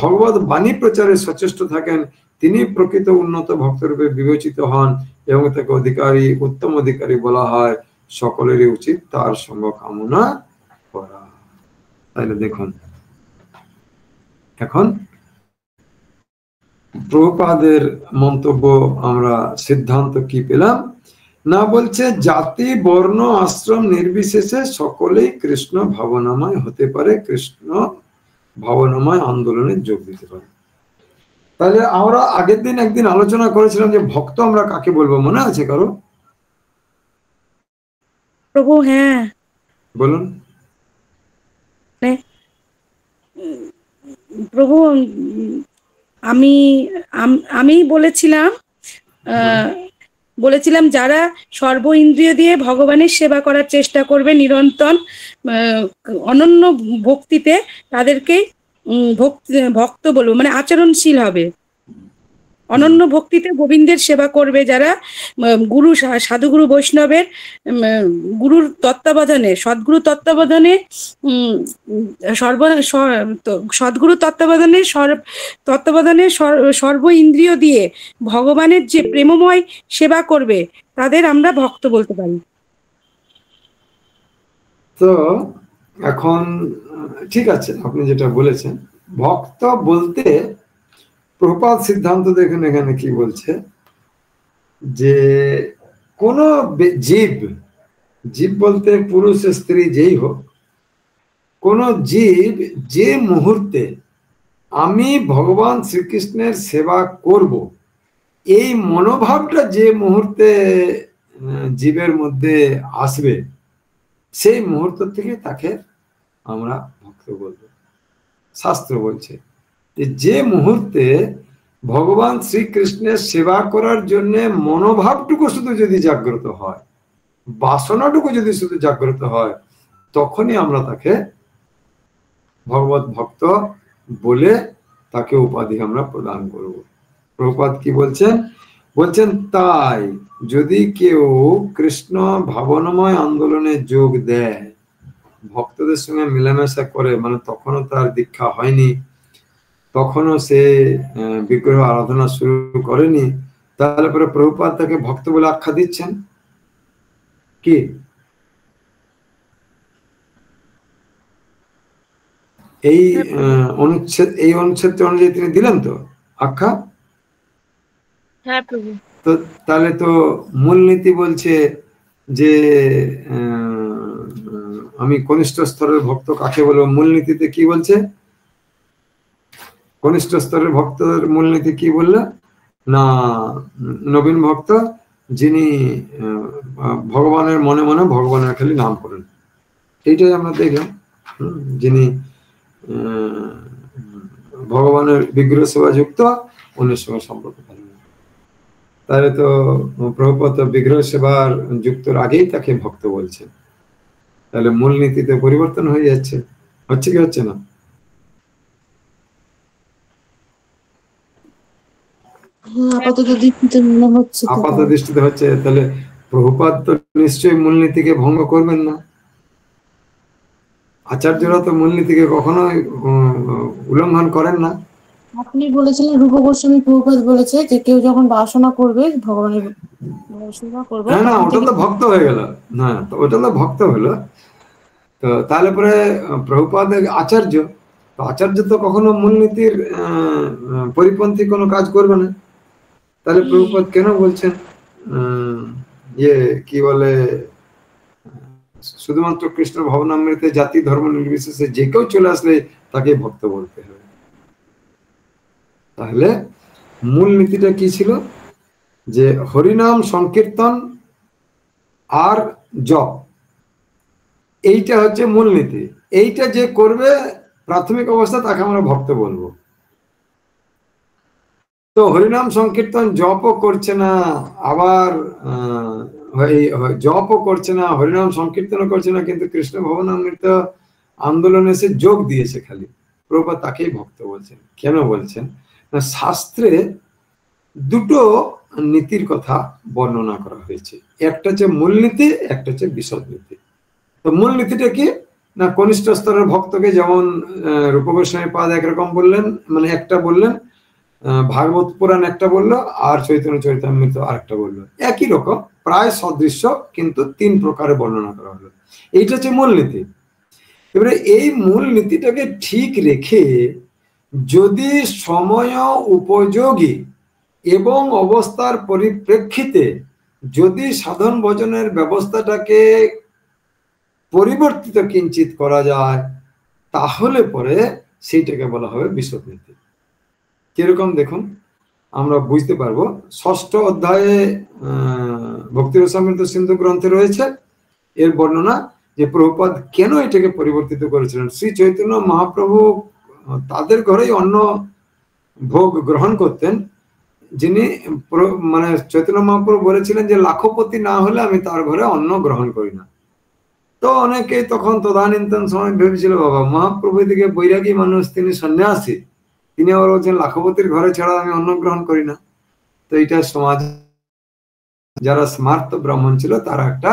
ভগবত বাণী প্রচারে সচেষ্ট থাকেন। তিনি প্রকৃত উন্নত ভক্তরূপে বিবেচিত হন এবং তাকে উত্তম অধিকারী বলা হয়। সকলেরই উচিত তার সঙ্গ কামনা করা। তাহলে দেখুন এখন প্রভুপাদের মন্তব্য আমরা সিদ্ধান্ত কি পেলাম না, বলছে জাতি বর্ণ আশ্রম নির্বিশেষে সকলেই কৃষ্ণ ভাবনাময় হতে পারে, কৃষ্ণ ভাবনাময় আন্দোলনে যোগ দিতে পারে। তাহলে আমরা আগের দিন একদিন আলোচনা করেছিলাম যে ভক্ত আমরা কাকে বলবো, মনে আছে কারো? প্রভু হ্যাঁ বলুন। প্রভু আমি বলেছিলাম যারা সর্ব ইন্দ্রিয় দিয়ে ভগবানের সেবা করার চেষ্টা করবে নিরন্তর অনন্য ভক্তিতে, তাদেরকে ভক্ত বলবো, মানে আচরণশীল হবে, অনন্য ভক্তিতে গোবিন্দের সেবা করবে, যারা গুরু সাধুগুরু বৈষ্ণবের গুরুর তত্ত্বাবধানে সদ্গুরু তত্ত্বাবধানে সদ্গুরু তত্ত্বাবধানে সর্ব ইন্দ্রিয় দিয়ে ভগবানের যে প্রেমময় সেবা করবে তাদের আমরা ভক্ত বলতে পারি। তো এখন ঠিক আছে, আপনি যেটা বলেছেন ভক্ত বলতে প্রভুপাদ সিদ্ধান্ত দেখুন এখানে কি বলছে, যে কোন জীব বলতে পুরুষ স্ত্রী যেই হোক, কোন জীব যে মুহূর্তে আমি ভগবান শ্রীকৃষ্ণের সেবা করব, এই মনোভাবটা যে মুহূর্তে জীবের মধ্যে আসবে, সেই মুহূর্ত থেকে তাকে আমরা ভক্ত বলবো। শাস্ত্র বলছে যে মুহূর্তে ভগবান শ্রীকৃষ্ণের সেবা করার জন্য মনোভাবটুকু শুধু যদি জাগ্রত হয়, বাসনাটুকু যদি শুধু জাগ্রত হয়, তখনই আমরা তাকে ভগবত ভক্ত বলে তাকে উপাধি আমরা প্রদান করব। প্রভুপাদ কি বলছেন? বলছেন তাই যদি কেউ কৃষ্ণ ভাবনাময় আন্দোলনে যোগ দেয়, ভক্তদের সঙ্গে মেলামেশা করে, মানে তখনও তার দীক্ষা হয়নি, তখনও সে বিগ্রহ আরাধনা শুরু করেনি, তাহলে পরে প্রভুপাদ তাকে ভক্ত বলে আখ্যা দিচ্ছেন কি? এই অনুচ্ছেদ অনুযায়ী তিনি দিলেন তো আখ্যা। হ্যাঁ প্রভু। তো তাহলে তো মূলনীতি বলছে যে আমি কনিষ্ঠ স্তরের ভক্ত কাকে বলবো? মূলনীতিতে কি বলছে? কনিষ্ঠ স্তরের ভক্তের মূলনীতি কি বললে না, নবীন ভক্ত যিনি ভগবানের মনে মনে ভগবানের খালি নাম করেন, এইটাই আমরা দেখলাম। যিনি ভগবানের বিগ্রহ সেবা যুক্ত, অন্যের সঙ্গে সম্পর্ক পালন। তাহলে তো প্রভুপাদ বিগ্রহ সেবার যুক্তর আগেই তাকে ভক্ত বলছেন। তাহলে মূলনীতিতে পরিবর্তন হয়ে যাচ্ছে, হচ্ছে কি হচ্ছে না? আপাত দৃষ্টিতে হচ্ছে। তাহলে প্রভুপাদ তো নিশ্চয়ই মূলনীতিকে ভঙ্গ করবেন না। আচার্যরা তো মূলনীতিকে কখনো উল্লঙ্ঘন করেন না। আপনি বলেছিলেন রূপ গোস্বামী প্রভুপাদ বলেছে যে কেউ যখন বাসনা করবে ভগবানের বাসনা করবে, না ওটা তো ভক্ত হয়ে গেল। না ওটা তো ভক্ত হলো। তো তাহলে পরে প্রভুপাদ আচার্য, তো আচার্য তো কখনো মূলনীতির পরিপন্থী কোনো কাজ করবে না। তাহলে প্রভুপাদ কেন বলছেন কি বলে শুধুমাত্র কৃষ্ণ ভবনামৃতে জাতি ধর্ম নির্বিশেষে যে কেউ চলে আসলে তাকে ভক্ত বলতে হবে? তাহলে মূল নীতিটা কি ছিল? যে হরিনাম সংকীর্তন আর জপ, এইটা হচ্ছে মূল নীতি। এইটা যে করবে প্রাথমিক অবস্থা তাকে আমরা ভক্ত বলবো। তো হরিনাম সংকীর্তন জপও করছে না, আবার জপও করছে না, হরিনাম সংকীর্তনও করছে না, কিন্তু কৃষ্ণ ভবনামৃত আন্দোলনে এসে যোগ দিয়েছে খালি, প্রভুপাদ তাকেই ভক্ত বলছেন। কেন বলছেন না, শাস্ত্রে দুটো নীতির কথা বর্ণনা করা হয়েছে, একটা হচ্ছে মূলনীতি, একটা হচ্ছে বিশদ নীতি। তো মূল নীতিটা কি না, কনিষ্ঠ স্তরের ভক্তকে যেমন রূপ গোস্বামী পাদ একরকম বললেন, মানে একটা বললেন, ভাগবত পুরাণ একটা বললো, আর চৈতন্য চরিতামৃত আরেকটা বললো, একই রকম প্রায় সদৃশ্য, কিন্তু তিন প্রকারে বর্ণনা করা হলো। এইটা হচ্ছে মূলনীতি। এবারে এই মূল নীতিটাকে ঠিক রেখে যদি সময় উপযোগী এবং অবস্থার পরিপ্রেক্ষিতে যদি সাধন ভজনের ব্যবস্থাটাকে পরিবর্তিত কিঞ্চিত করা যায়, তাহলে পরে সেইটাকে বলা হবে বিশদ নীতি। কিরকম দেখুন, আমরা বুঝতে পারবো। ষষ্ঠ অধ্যায়ে ভক্তি রসামৃত সিন্ধু গ্রন্থে রয়েছে এর বর্ণনা, যে প্রভুপাদ কেন এটাকে পরিবর্তিত করেছিলেন। শ্রী চৈতন্য মহাপ্রভু তাদের ঘরেই অন্ন ভোগ গ্রহণ করতেন, যিনি মানে চৈতন্য মহাপ্রভু বলেছিলেন যে লাখপতি না হলে আমি তার ঘরে অন্ন গ্রহণ করি না। তো অনেকেই তখন তদানীন্তন সময় ভেবেছিল বাবা মহাপ্রভু দিকে বৈরাগী মানুষ, তিনি সন্ন্যাসী, তিনি আবার বলছেন লাখপতির ঘরে ছাড়া আমি অন্ন গ্রহণ করি না। তো এটা সমাজ যারা স্মার্ত ব্রাহ্মণ ছিল তারা একটা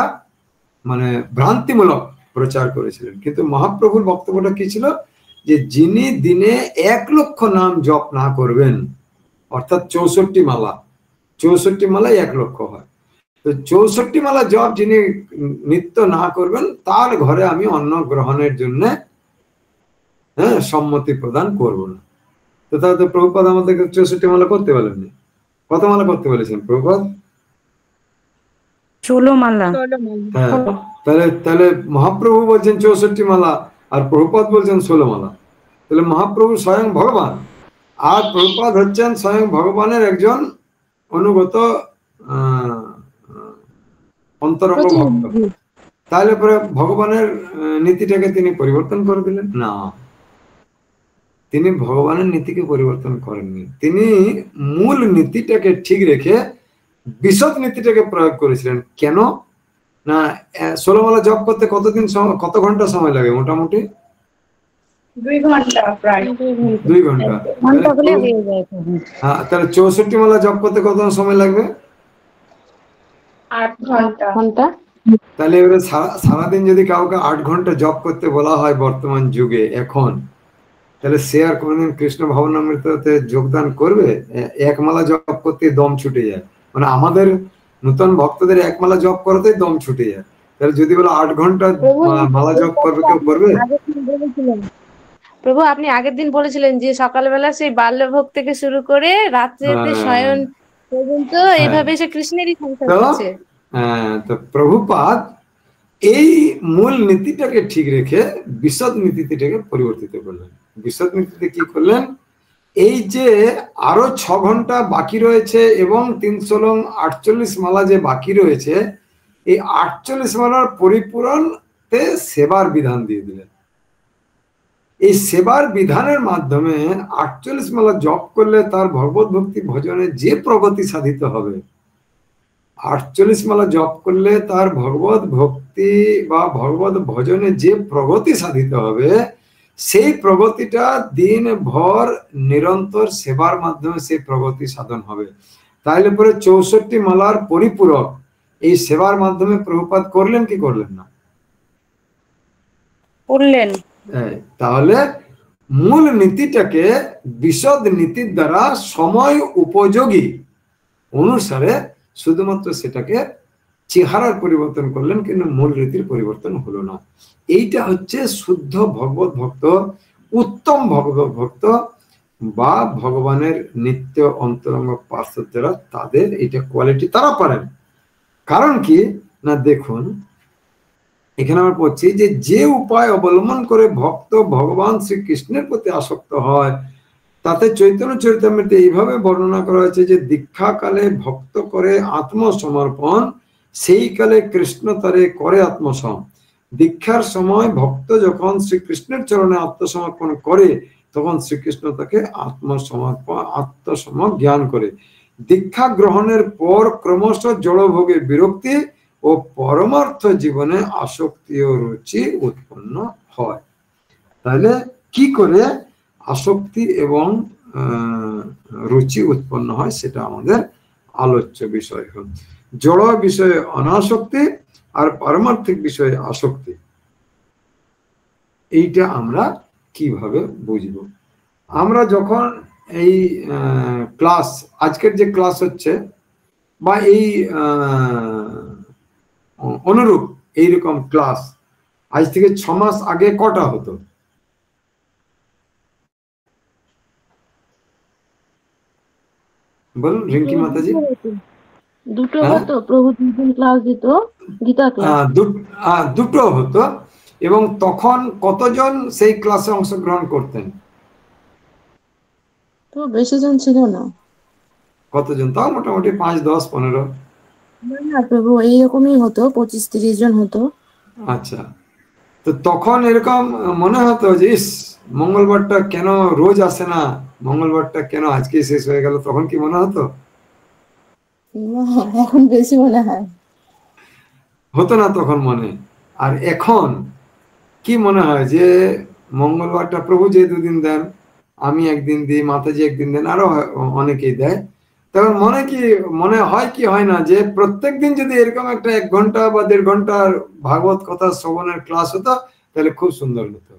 মানে ভ্রান্তিমূলক প্রচার করেছিলেন। কিন্তু মহাপ্রভুর বক্তব্যটা কি ছিল, যে যিনি দিনে 1 লক্ষ নাম জপ না করবেন, অর্থাৎ 64 মালা, 64 মালাই 1 লক্ষ হয়, তো 64 মালা জপ যিনি নিত্য না করবেন তার ঘরে আমি অন্ন গ্রহণের জন্য সম্মতি প্রদান করব না। তো তাহলে তো প্রভুপাদ আমাদেরকে 64 মালা করতে বলেননি। কত মালা করতে বলেছেন প্রভুপাদ? 16 মালা। হ্যাঁ, তাহলে মহাপ্রভু বলছেন 64 মালা আর প্রভুপাদ বলছেন 16 মালা। তাহলে মহাপ্রভু স্বয়ং ভগবান, আর প্রভুপাদ হচ্ছেন স্বয়ং ভগবানের একজন অনুগত অন্তরঙ্গ ভক্ত। তাহলে পরে ভগবানের নীতিটাকে তিনি পরিবর্তন করে দিলেন না, তিনি ভগবানের নীতিকে পরিবর্তন করেননি। তিনি মূল নীতিটাকে ঠিক রেখে বিশদ নীতিটাকে প্রয়োগ করেছিলেন। কেন না 16 মালা জপ করতে কত ঘন্টা সময় লাগে মোটামুটি? 2 ঘন্টা প্রায়। 2 ঘন্টা। ঘন্টা হলে হয়ে যায় প্রভু। হ্যাঁ, তাহলে 64 মালা জপ করতে কত সময় লাগবে? 8 ঘন্টা। তাহলে এবারে সারাদিন যদি কাউকে 8 ঘন্টা জপ করতে বলা হয় বর্তমান যুগে এখন, তাহলে সে আর কোনোদিন কৃষ্ণ ভাবনামৃততে যোগদান করবে? এক মালা জপ করতে দম ছুটে যায়, মানে আমাদের নতুন ভক্তদের এক মালা জপ করতে দম ছুটে যায়। তাহলে যদি বলে 8 ঘন্টা মালা জপ করবে, কেউ করবে? প্রভু আপনি আগের দিন বলেছিলেন যে সকালবেলা সেই বাল্যভোগ থেকে শুরু করে রাত্রেতে শয়ন পর্যন্ত এইভাবে সে কৃষ্ণেরই সংসার করছে। তো প্রভুপাদ এই মূল নীতিটাকে ঠিক রেখে বিশদ নীতিটাকে পরিবর্তিত করলেন। বিশদ নীতিতে কি করলেন? এই যে আরো 6 ঘন্টা বাকি রয়েছে এবং 348 মালা যে বাকি রয়েছে, এই 48 মালার পরিপূরণতে সেবার বিধান দিয়ে দিলেন। এই সেবার বিধানের মাধ্যমে 48 মালা জপ করলে তার ভগবত ভক্তি ভজনে যে প্রগতি সাধিত হবে, 48 মালা জপ করলে তার ভগবত ভক্তি বা ভগবত ভজনে যে প্রগতি সাধিত হবে, সেই প্রগতিটা দিন ভর নিরন্তর সেবার মাধ্যমে সেই প্রগতি সাধন হবে। তাইলে পরে 64 মালার পরিপূরক এই সেবার মাধ্যমে প্রভুপাদ করলেন কি করলেন না? করলেন। তাহলে মূল নীতিটাকে বিশদ নীতির দ্বারা সময় উপযোগী অনুসারে শুধুমাত্র সেটাকে চেহারার পরিবর্তন করলেন, কিন্তু মূল রীতির পরিবর্তন হলো না। এইটা হচ্ছে শুদ্ধ ভগবত ভক্ত, উত্তম ভগবত ভক্ত বা ভগবানের নিত্য অন্তরঙ্গ পার্শ্বদ যারা, তাদের এটা কোয়ালিটি তারা পারেন। কারণ কি না, দেখুন এখানে আমরা পড়ছি যে উপায় অবলম্বন করে ভক্ত ভগবান শ্রীকৃষ্ণের প্রতি আসক্ত হয়, তাতে চৈতন্য চরিতামৃতে এইভাবে বর্ণনা করা হয়েছে যে দীক্ষাকালে ভক্ত করে আত্মসমর্পণ, সেই কালে কৃষ্ণ তারে করে আত্মসম। দীক্ষার সময় ভক্ত যখন শ্রীকৃষ্ণের চরণে আত্মসমর্পণ করে, তখন শ্রীকৃষ্ণ তাকে আত্মসম জ্ঞান করে। দীক্ষা গ্রহণের পর ক্রমশ জড়ভোগে বিরক্তি ও পরমার্থ জীবনে আসক্তি ও রুচি উৎপন্ন হয়। তাহলে কি করে আসক্তি এবং রুচি উৎপন্ন হয় সেটা আমাদের আলোচ্য বিষয়। জড় বিষয়ে অনাসক্তি আর পারমার্থিক বিষয়ে আসক্তি, এইটা আমরা কিভাবে বুঝবো? আমরা যখন এই ক্লাস, আজকের যে ক্লাস হচ্ছে বা এই অনুরূপ এইরকম ক্লাস আজ থেকে 6 মাস আগে কটা হতো? বলুন রিঙ্কি মাতাজি। দুটো হতো, প্রভু 2 দিন ক্লাস দিত, গীতা ক্লাস। দুটো হতো। এবং তখন কতজন সেই ক্লাসে অংশগ্রহণ করতেন? তো বেশি জন ছিল না। কতজন? তাও মোটামুটি 5, 10, 15। না প্রভু এইরকমই হতো, 25-30 জন হতো। আচ্ছা, তো তখন এরকম মনে হতো যে ইস, মঙ্গলবারটা কেন রোজ আসে না, মঙ্গলবারটা কেন আজকে শেষ হয়ে গেল, তখন কি মনে হতো? এখন বেশি মনে হয়। হতো না তখন মনে। আর এখন কি মনে হয় যে মঙ্গলবারটা প্রভু যে 2 দিন দেন, আমি একদিন দিই, মাতাজি একদিন দেন, আরো অনেকেই দেয়, তখন মনে হয় কি হয় না যে প্রত্যেক দিন যদি এরকম একটা 1 ঘন্টা বা 1.5 ঘন্টার ভাগবত কথা শ্রবণের ক্লাস হতো, তাহলে খুব সুন্দর হতো।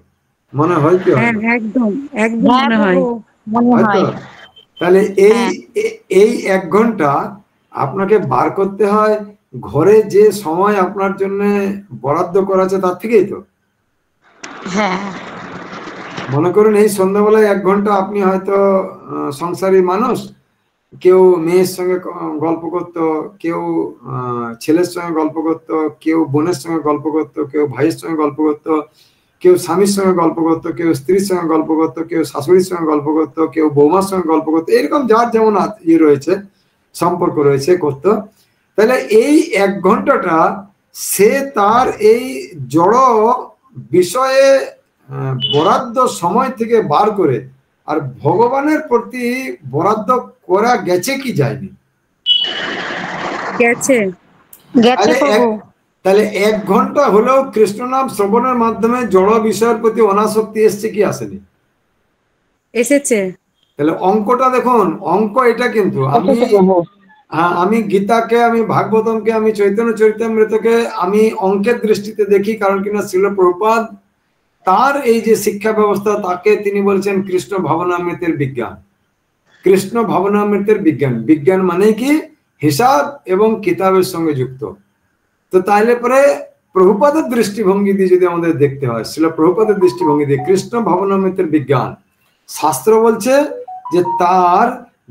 মনে হয় কি হয়? একদম একদম মনে হয়। তাহলে এই 1 ঘন্টা আপনাকে বার করতে হয় ঘরে যে সময় আপনার জন্য বরাদ্দ করা আছে তার থেকেই তো। হ্যাঁ, মনে করুন এই সন্ধ্যাবেলায় 1 ঘন্টা আপনি হয়তো সংসারী মানুষ, কেউ মেয়ের সঙ্গে গল্প করতো, কেউ ছেলের সঙ্গে গল্প করতো, কেউ বোনের সঙ্গে গল্প করতো, কেউ ভাইয়ের সঙ্গে গল্প করতো, কেউ স্বামীর সঙ্গে গল্প করতো, কেউ স্ত্রীর সঙ্গে গল্প করতো, কেউ শাশুড়ির সঙ্গে গল্প করতো, কেউ বৌমার সঙ্গে গল্প করতো, এরকম যার যেমন ইয়ে রয়েছে, সম্পর্ক রয়েছে, করতো। তাহলে এই 1 ঘন্টাটা সে তার এই জড় বিষয়ে বরাদ্দ সময় থেকে বার করে আর ভগবানের প্রতি বরাদ্দ করা গেছে কি যায়নি? গেছে। তাহলে 1 ঘন্টা হলেও কৃষ্ণ নাম শ্রবণের মাধ্যমে জড় বিষয়ের প্রতি অনাসক্তি এসছে কি আসেনি? এসেছে। তাহলে অঙ্কটা দেখুন, অঙ্ক এটা কিন্তু আমি গীতাকে, আমি ভাগবতমকে, আমি চৈতন্য চরিতামৃতকে আমি অঙ্কের দৃষ্টিতে দেখি, কারণ কিনা শ্রীল প্রভুপাদ তার এই যে শিক্ষা ব্যবস্থা, তাকে তিনি বলছেন কৃষ্ণ ভাবনামৃতের বিজ্ঞান। কৃষ্ণ ভাবনামৃতের বিজ্ঞান, বিজ্ঞান মানে কি? হিসাব এবং কিতাবের সঙ্গে যুক্ত। তো তাইলে পরে প্রভুপাদের দৃষ্টিভঙ্গি দিয়ে যদি আমাদের দেখতে হয়, শ্রীল প্রভুপাদের দৃষ্টিভঙ্গি দিয়ে কৃষ্ণ ভাবনামৃতের বিজ্ঞান, শাস্ত্র বলছে যে তার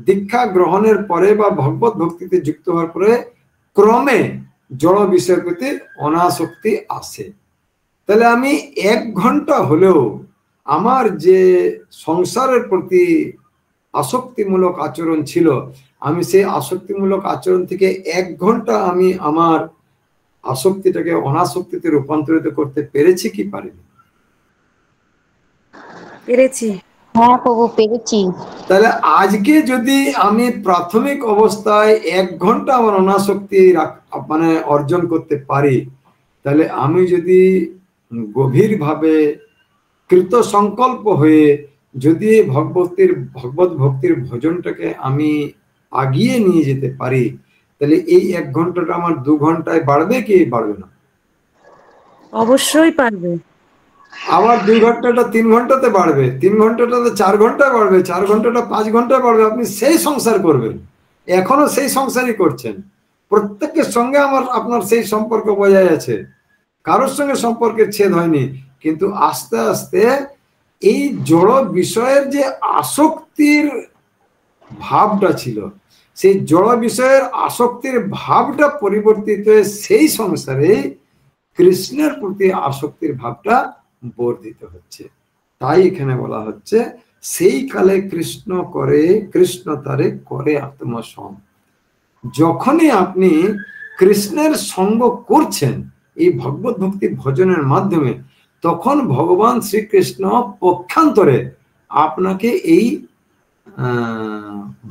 দীক্ষা গ্রহণের পরে বা ভগবত ভক্তিতে যুক্ত হওয়ার পরে ক্রমে জড় বিষয়ের প্রতি অনাসক্তি আসে। তাহলে আমি 1 ঘন্টা হলেও আমার যে সংসারের প্রতি আসক্তিমূলক আচরণ ছিল, আমি সেই আসক্তিমূলক আচরণ থেকে 1 ঘন্টা আমি আমার আসক্তিটাকে অনাসক্তিতে রূপান্তরিত করতে পেরেছি কি পারিনি? পেরেছি। হ্যাঁ প্রভু, পেরেছি। তাহলে আজকে যদি আমি প্রাথমিক অবস্থায় 1 ঘন্টা আমার অনাসক্তি মানে অর্জন করতে পারি, তাহলে আমি যদি গভীরভাবে কৃত সংকল্প হয়ে যদি ভগবত ভক্তির ভজনটাকে আমি আগিয়ে নিয়ে যেতে পারি, তাহলে এই 1 ঘন্টাটা আমার 2 ঘন্টায় বাড়বে কি বাড়বে না? অবশ্যই পারবে। আবার 2 ঘন্টাটা 3 ঘন্টাতে বাড়বে, 3 ঘন্টাটা 4 ঘন্টায় বাড়বে, 4 ঘন্টাটা 5 ঘন্টায় বাড়বে। আপনি সেই সংসার করবেন, এখনো সেই সংসারই করছেন। প্রত্যেকের সঙ্গে আপনার সেই সম্পর্ক বজায় আছে, কারোর সঙ্গে সম্পর্কের ছেদ হয়নি, কিন্তু আস্তে আস্তে এই জড় বিষয়ের যে আসক্তির ভাবটা ছিল, সেই জড় বিষয়ের আসক্তির ভাবটা পরিবর্তিত হয়ে সেই সংসারে কৃষ্ণের প্রতি আসক্তির ভাবটা বর্ধিত হচ্ছে। তাই এখানে বলা হচ্ছে সেই কালে কৃষ্ণ তারে করে আত্মসম। যখনই আপনি কৃষ্ণের সঙ্গ করছেন এই ভগবত ভক্তি ভজনের মাধ্যমে, তখন ভগবান শ্রীকৃষ্ণ পক্ষান্তরে আপনাকে এই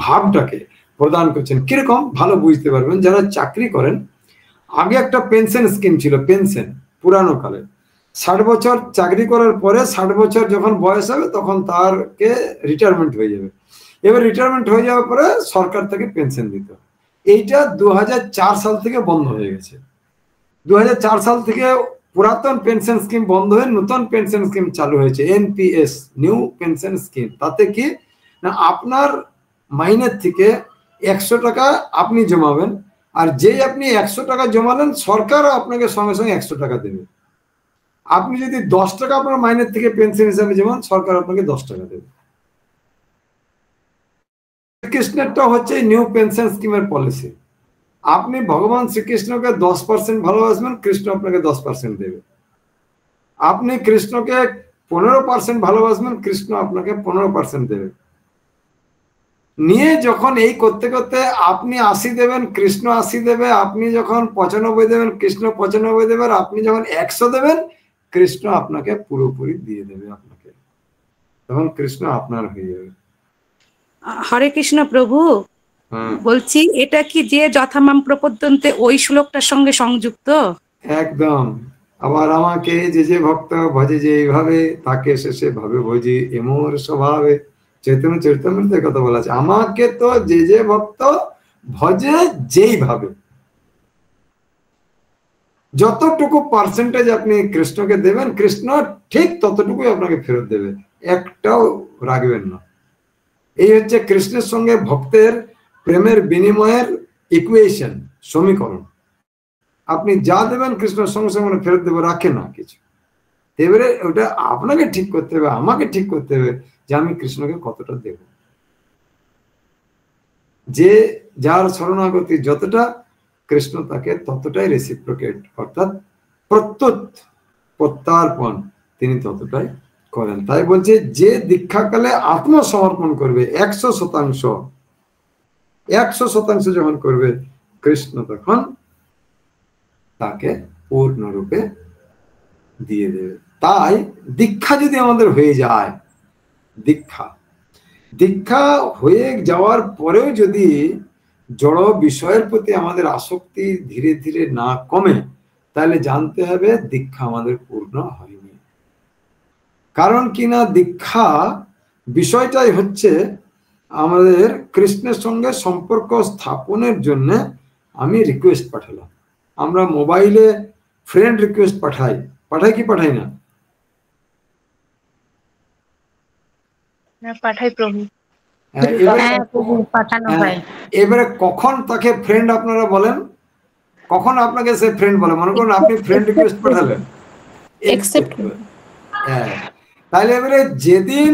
ভাবটাকে প্রদান করছেন। কিরকম ভালো বুঝতে পারবেন, যারা চাকরি করেন, আগে একটা পেনশন স্কিম ছিল, পেনশন পুরানো কালে 60 বছর চাকরি করার পরে 60 বছর যখন বয়স হবে তখন তারকে রিটায়ারমেন্ট হয়ে যাবে। এবার রিটায়ারমেন্ট হয়ে যাওয়ার পরে সরকার থেকে পেনশন দিত। এইটা 2004 সাল থেকে বন্ধ হয়ে গেছে। 2004 সাল থেকে পুরাতন পেনশন স্কিম বন্ধ হয়ে নতুন পেনশন স্কিম চালু হয়েছে, এনপিএস, নিউ পেনশন স্কিম। তাতে কি না, আপনার মাইনের থেকে 100 টাকা আপনি জমাবেন, আর যেই আপনি 100 টাকা জমালেন সরকারও আপনাকে সঙ্গে সঙ্গে 100 টাকা দেবে। আপনি যদি 10 টাকা আপনার মাইনের থেকে পেনশন হিসাবে জমান, সরকার আপনাকে 10 টাকা দেবে। শ্রীকৃষ্ণেরটা হচ্ছে নিউ পেনশন স্কিমের পলিসি। আপনি ভগবান শ্রীকৃষ্ণকে 10% ভালোবাসবেন, কৃষ্ণ আপনাকে 10% দেবে। আপনি কৃষ্ণকে 15% ভালোবাসবেন, কৃষ্ণ আপনাকে 15% দেবে। নিয়ে যখন এই করতে করতে আপনি 80 দেবেন, কৃষ্ণ 80 দেবে। আপনি যখন 95 দেবেন, কৃষ্ণ 95 দেবে। আর আপনি যখন 100 দেবেন, কৃষ্ণ আপনাকে পুরোপুরি দিয়ে দেবে আপনাকে, তখন কৃষ্ণ আপনার হয়ে যাবে। হরে কৃষ্ণ প্রভু, বলছি এটা কি যে যথামাম প্রপদ্যন্তে ওই শ্লোকটার সঙ্গে সংযুক্ত? একদম। আবার আমাকে যে ভক্ত ভজে যে এইভাবে, তাকে শেষে ভাবে ভজি এমর স্বভাবে, চৈতন্য চরিতামৃতের কথা বলা আছে। আমাকে তো যে ভক্ত ভজে যেইভাবে, যতটুকু পার্সেন্টেজ আপনি কৃষ্ণকে দেবেন, কৃষ্ণ ঠিক ততটুকুই আপনাকে ফেরত দেবে, একটাও রাখবেন না। এই হচ্ছে কৃষ্ণের সঙ্গে ভক্তের প্রেমের বিনিময়ের ইকুয়েশন, সমীকরণ। আপনি যা দেবেন কৃষ্ণের সঙ্গে সঙ্গে ফেরত দেবে, রাখে না কিছু। এবারে ওটা আপনাকে ঠিক করতে হবে, আমাকে ঠিক করতে হবে যে আমি কৃষ্ণকে কতটা দেব। যে যার শরণাগতি যতটা, কৃষ্ণ তাকে ততটাই রেসিপ্রোকেট, অর্থাৎ প্রত্যার্পণ তিনি ততটাই করেন। তাই বলছে যে দীক্ষাকালে আত্মসমর্পণ করবে 100% যখন করবে, কৃষ্ণ তখন তাকে পূর্ণরূপে দিয়ে দেবে। তাই দীক্ষা যদি আমাদের হয়ে যায়, দীক্ষা হয়ে যাওয়ার পরেও যদি জড় বিষয়ের প্রতি আমাদের আসক্তি ধীরে ধীরে না কমে, তাহলে জানতে হবে দীক্ষা আমাদের পূর্ণ হয়নি। কারণ কিনা দীক্ষা বিষয়টাই হচ্ছে আমাদের কৃষ্ণের সঙ্গে সম্পর্ক স্থাপনের জন্য আমি রিকোয়েস্ট পাঠালাম। আমরা মোবাইলে ফ্রেন্ড রিকোয়েস্ট পাঠাই কি পাঠাই না? পাঠাই প্রভু। এবারে কখন তাকে ফ্রেন্ড আপনারা বলেন? কখন আপনাকে সে ফ্রেন্ড বলে? মনে করুন আপনি ফ্রেন্ড রিকোয়েস্ট পাঠালেন, তাহলে এবারে যেদিন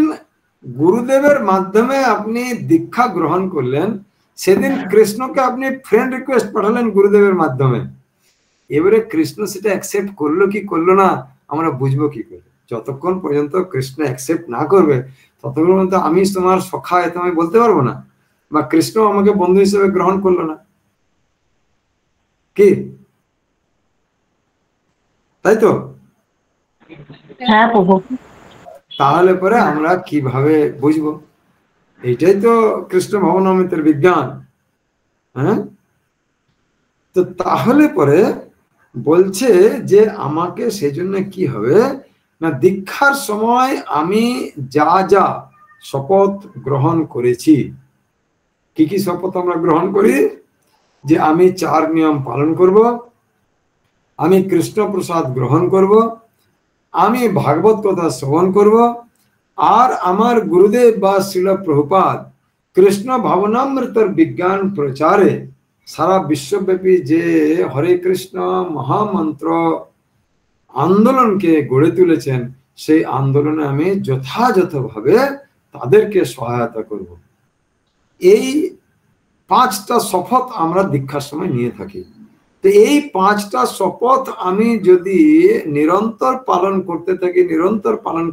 গুরুদেবের মাধ্যমে আপনি দীক্ষা গ্রহণ করলেন সেদিন কৃষ্ণকে আপনি ফ্রেন্ড রিকোয়েস্ট পাঠালেন গুরুদেবের মাধ্যমে। এবারে কৃষ্ণ সেটা অ্যাকসেপ্ট করলো কি করলো না আমরা বুঝবো কি করে? যতক্ষণ পর্যন্ত কৃষ্ণ অ্যাকসেপ্ট না করবে ততক্ষণ পর্যন্ত আমি তোমার সখা এত আমি বলতে পারবো না, বা কৃষ্ণ আমাকে বন্ধু হিসেবে গ্রহণ করলো না, কি তাই তো? হ্যাঁ প্রভু। তাহলে পরে আমরা কিভাবে বুঝবো? এইটাই তো কৃষ্ণ ভবনামৃতের বিজ্ঞান। হ্যাঁ, তো তাহলে পরে বলছে যে আমাকে সেজন্য কি হবে না, দীক্ষার সময় আমি যা যা শপথ গ্রহণ করেছি, কি কি শপথ আমরা গ্রহণ করি? যে আমি 4 নিয়ম পালন করব, আমি কৃষ্ণ প্রসাদ গ্রহণ করব, আমি ভাগবত কথা শ্রবণ করব, আর আমার গুরুদেব বা শ্রীল প্রভুপাদ কৃষ্ণ ভাবনামৃতের বিজ্ঞান প্রচারে সারা বিশ্বব্যাপী যে হরে কৃষ্ণ মহামন্ত্র আন্দোলনকে গড়ে তুলেছেন সেই আন্দোলনে আমি যথাযথভাবে তাদেরকে সহায়তা করব। এই 5টা শপথ আমরা দীক্ষার সময় নিয়ে থাকি। তো এই 5টা শপথ আমি যদি নিরন্তর পালন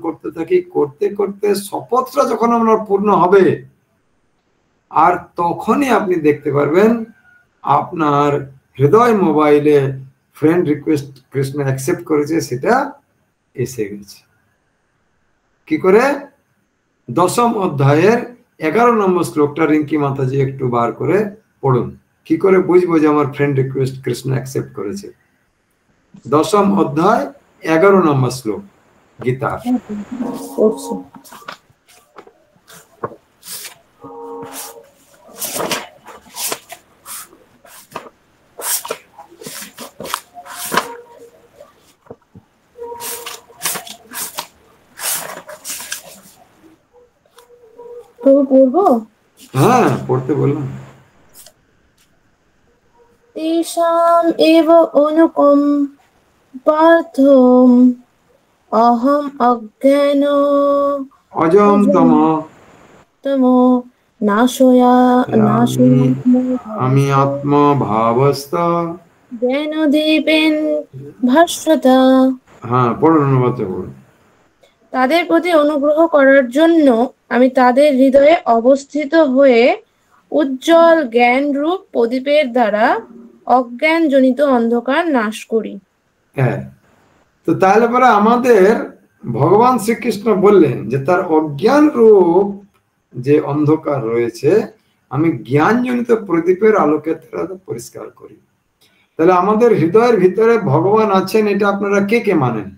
করতে থাকি করতে করতে শপথটা যখন আমার পূর্ণ হবে, আর তখনই আপনি দেখতে পারবেন আপনার হৃদয় মোবাইলে ফ্রেন্ড রিকোয়েস্ট কৃষ্ণ অ্যাকসেপ্ট করেছে, সেটা এসে গেছে। কি করে? 10ম অধ্যায়ের 11 নম্বর শ্লোকটা রিঙ্কি মাতাজি একটু বার করে পড়ুন। কি করে বুঝবো যে আমার ফ্রেন্ড রিকোয়েস্ট কৃষ্ণ অ্যাকসেপ্ট করেছে? 10ম অধ্যায় 11 নম্বর শ্লোক গীতা। পড়বো? হ্যাঁ, পড়তে বললাম। তেষাম এব অনুকম পার্থম অহম অজ্ঞান অজম তম নাশয়া আমি আত্মা ভাবস্ত জ্ঞান দীপেন ভাস্বতা। হ্যাঁ, পড়ুন, অনুবাদ পড়ুন। তাদের প্রতি অনুগ্রহ করার জন্য আমি তাদের হৃদয়ে অবস্থিত হয়ে উজ্জ্বল জ্ঞান রূপ প্রদীপের দ্বারা অজ্ঞানজনিত অন্ধকার নাশ করি। হ্যাঁ, তো তাহলে পরে আমাদের ভগবান শ্রীকৃষ্ণ বললেন যে তার অজ্ঞান রূপ যে অন্ধকার রয়েছে আমি জ্ঞানজনিত প্রদীপের আলোকে পরিষ্কার করি। তাহলে আমাদের হৃদয়ের ভিতরে ভগবান আছেন, এটা আপনারা কে কে মানেন?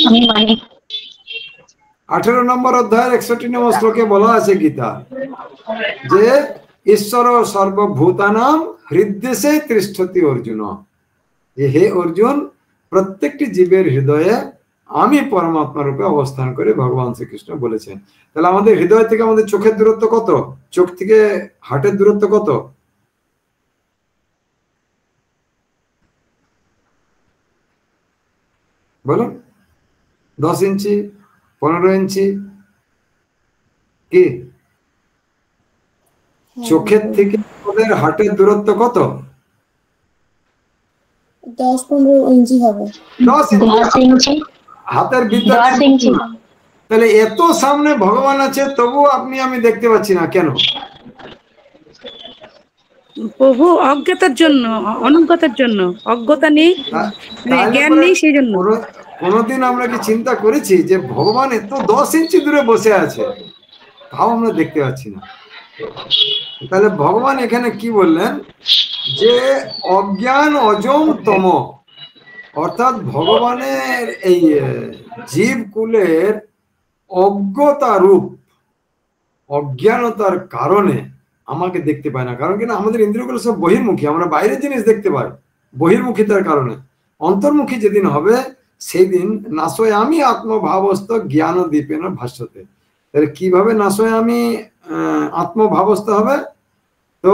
আমি মানি। 18 নম্বর অধ্যায়ের 61 নম্বর শ্লোকে বলা আছে গীতা যে ঈশ্বর সর্বভূতানাম হৃদয়ে তিষ্ঠতি অর্জুন, যে হে অর্জুন প্রত্যেকটি জীবের হৃদয়ে আমি পরমাত্মা রূপে অবস্থান করে ভগবান শ্রীকৃষ্ণ বলেছেন। তাহলে আমাদের হৃদয় থেকে আমাদের চোখের দূরত্ব কত? চোখ থেকে হার্টের দূরত্ব কত? বলুন, 10 ইঞ্চি, 15 ইঞ্চি? কি চোখের থেকে আমাদের হার্টের দূরত্ব কত? 10-15 ইঞ্চি হবে। 10 ইঞ্চি হাতের ভিতরে। তাহলে এত সামনে ভগবান আছে, তবু আপনি আমি দেখতে পাচ্ছি না কেন? প্রভু অজ্ঞতার জন্য, অনজ্ঞতার জন্য। অজ্ঞতা নেই, জ্ঞান নেই, সেই জন্য। কোনদিন আমরা কি চিন্তা করেছি যে ভগবান এত 10 ইঞ্চি দূরে বসে আছে, তাও আমরা দেখতে পাচ্ছি না? তাহলে ভগবান এখানে কি বললেন যে অজ্ঞান অজম তম, অর্থাৎ ভগবানের এই জীবকুলের অজ্ঞতা রূপ অজ্ঞানতার কারণে আমাকে দেখতে পায় না। কারণ কিনা আমাদের ইন্দ্রিয়গুলো সব বহির্মুখী, আমরা বাইরের জিনিস দেখতে পাই বহির্মুখিতার কারণে। অন্তর্মুখী যেদিন হবে সেই দিন নাশয় আমি আত্মভাবস্থ জ্ঞান দীপেন ভাষ্যতে। তাহলে কিভাবে নাশয় আমি আত্মভাবস্থ হবে? তো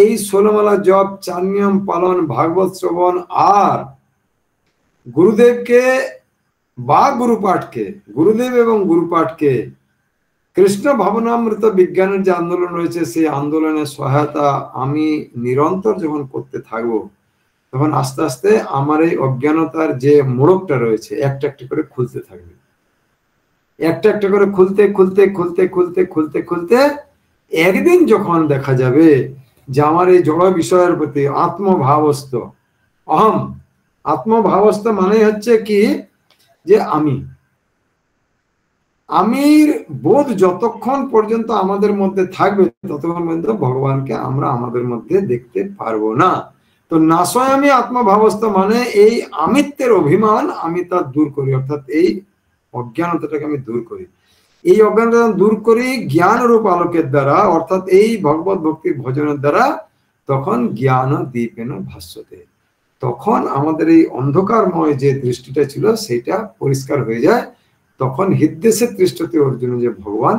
এই 16 মালা জপ, 4 নিয়ম পালন, ভাগবত শ্রবণ আর গুরুদেবকে বা গুরুপাঠকে, গুরুদেব এবং গুরুপাঠকে কৃষ্ণ ভাবনামৃত বিজ্ঞানের যে আন্দোলন রয়েছে সেই আন্দোলনের সহায়তা আমি নিরন্তর যখন করতে থাকবো, তখন আস্তে আস্তে আমার এই অজ্ঞানতার যে মোড়কটা রয়েছে একটা একটা করে খুলতে থাকবে। একটা একটা করে খুলতে খুলতে খুলতে খুলতে খুলতে খুলতে একদিন যখন দেখা যাবে যে আমার এই জড় বিষয়ের প্রতি আত্মভাবস্থ অহম, আত্মভাবস্থ মানে হচ্ছে কি যে আমির বোধ যতক্ষণ পর্যন্ত আমাদের মধ্যে থাকবে ততক্ষণ পর্যন্ত ভগবানকে আমরা আমাদের মধ্যে দেখতে পারবো না। তো নাশয় আমি আত্মভাবস্থ মানে এই আমিত্বের অভিমান আমি তা দূর করি, অর্থাৎ এই অজ্ঞানতাটাকে আমি দূর করি। এই অজ্ঞানতা দূর করি জ্ঞান রূপ আলোকের দ্বারা, অর্থাৎ এই ভগবত ভক্তির ভজনের দ্বারা। তখন জ্ঞান দীপেন ভাষ্যতে, তখন আমাদের এই অন্ধকারময় যে দৃষ্টিটা ছিল সেটা পরিষ্কার হয়ে যায়। তখন হৃদদেশে তৃষ্ঠতে অর্জুন যে ভগবান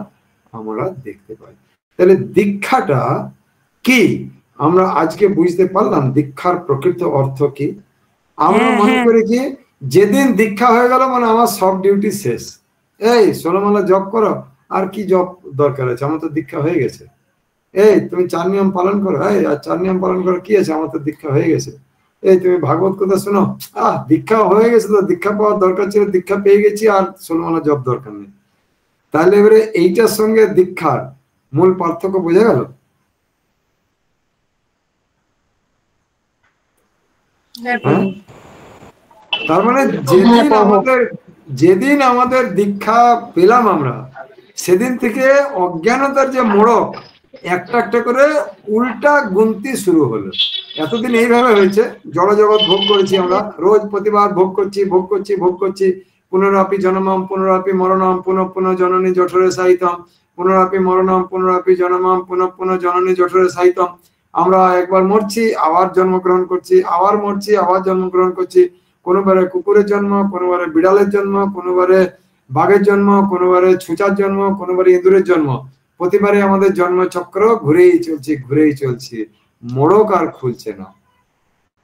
আমরা দেখতে পাই। তাহলে দীক্ষাটা কি আমরা আজকে বুঝতে পারলাম? দীক্ষার প্রকৃত অর্থ কি? আমরা মনে করি কি যেদিন দীক্ষা হয়ে গেল মানে আমার সব ডিউটি শেষ, এই 16 মালা জপ করো, আর কি জপ দরকার আছে, আমার তো দীক্ষা হয়ে গেছে। এই তুমি 4 নিয়ম পালন করো, এই আর 4 নিয়ম পালন করো কি আছে, আমার তো দীক্ষা হয়ে গেছে। এই তুমি ভাগবত কথা শোনো, দীক্ষা হয়ে গেছে, তো দীক্ষা পাওয়ার দরকার ছিল, দীক্ষা পেয়ে গেছি, আর 16 মালা জপ দরকার নেই। তাহলে এবারে এইটার সঙ্গে দীক্ষার মূল পার্থক্য বোঝা গেল? তার মানে যেদিন আমাদের দীক্ষা পেলাম আমরা, সেদিন থেকে অজ্ঞানতার যে মোড়ক একটা একটা করে উল্টা গুনতি শুরু হলো। এতদিন এইভাবে হয়েছে, জড় জগৎ ভোগ করেছি আমরা, রোজ প্রতিবার ভোগ করছি ভোগ করছি ভোগ করছি। পুনরাপি জনমম পুনরাপি মরণম পুনঃ পুনঃ জননী জঠরে সাহিতম, পুনরাপি মরণম পুনরাপি জনমম পুনঃ পুনঃ জননী জঠরে সাহিতম। আমরা একবার মরছি আবার জন্মগ্রহণ করছি, আবার মরছি আবার জন্মগ্রহণ করছি। কোনোবারে কুকুরের জন্ম, কোনোবারে বিড়ালের জন্ম, কোনোবারে বাঘের জন্ম, কোনোবারে ছুঁচার জন্ম, কোনোবারে ইঁদুরের জন্ম। প্রতিবারে আমাদের জন্মচক্র ঘুরেই চলছে, মোড়ক আর খুলছে না।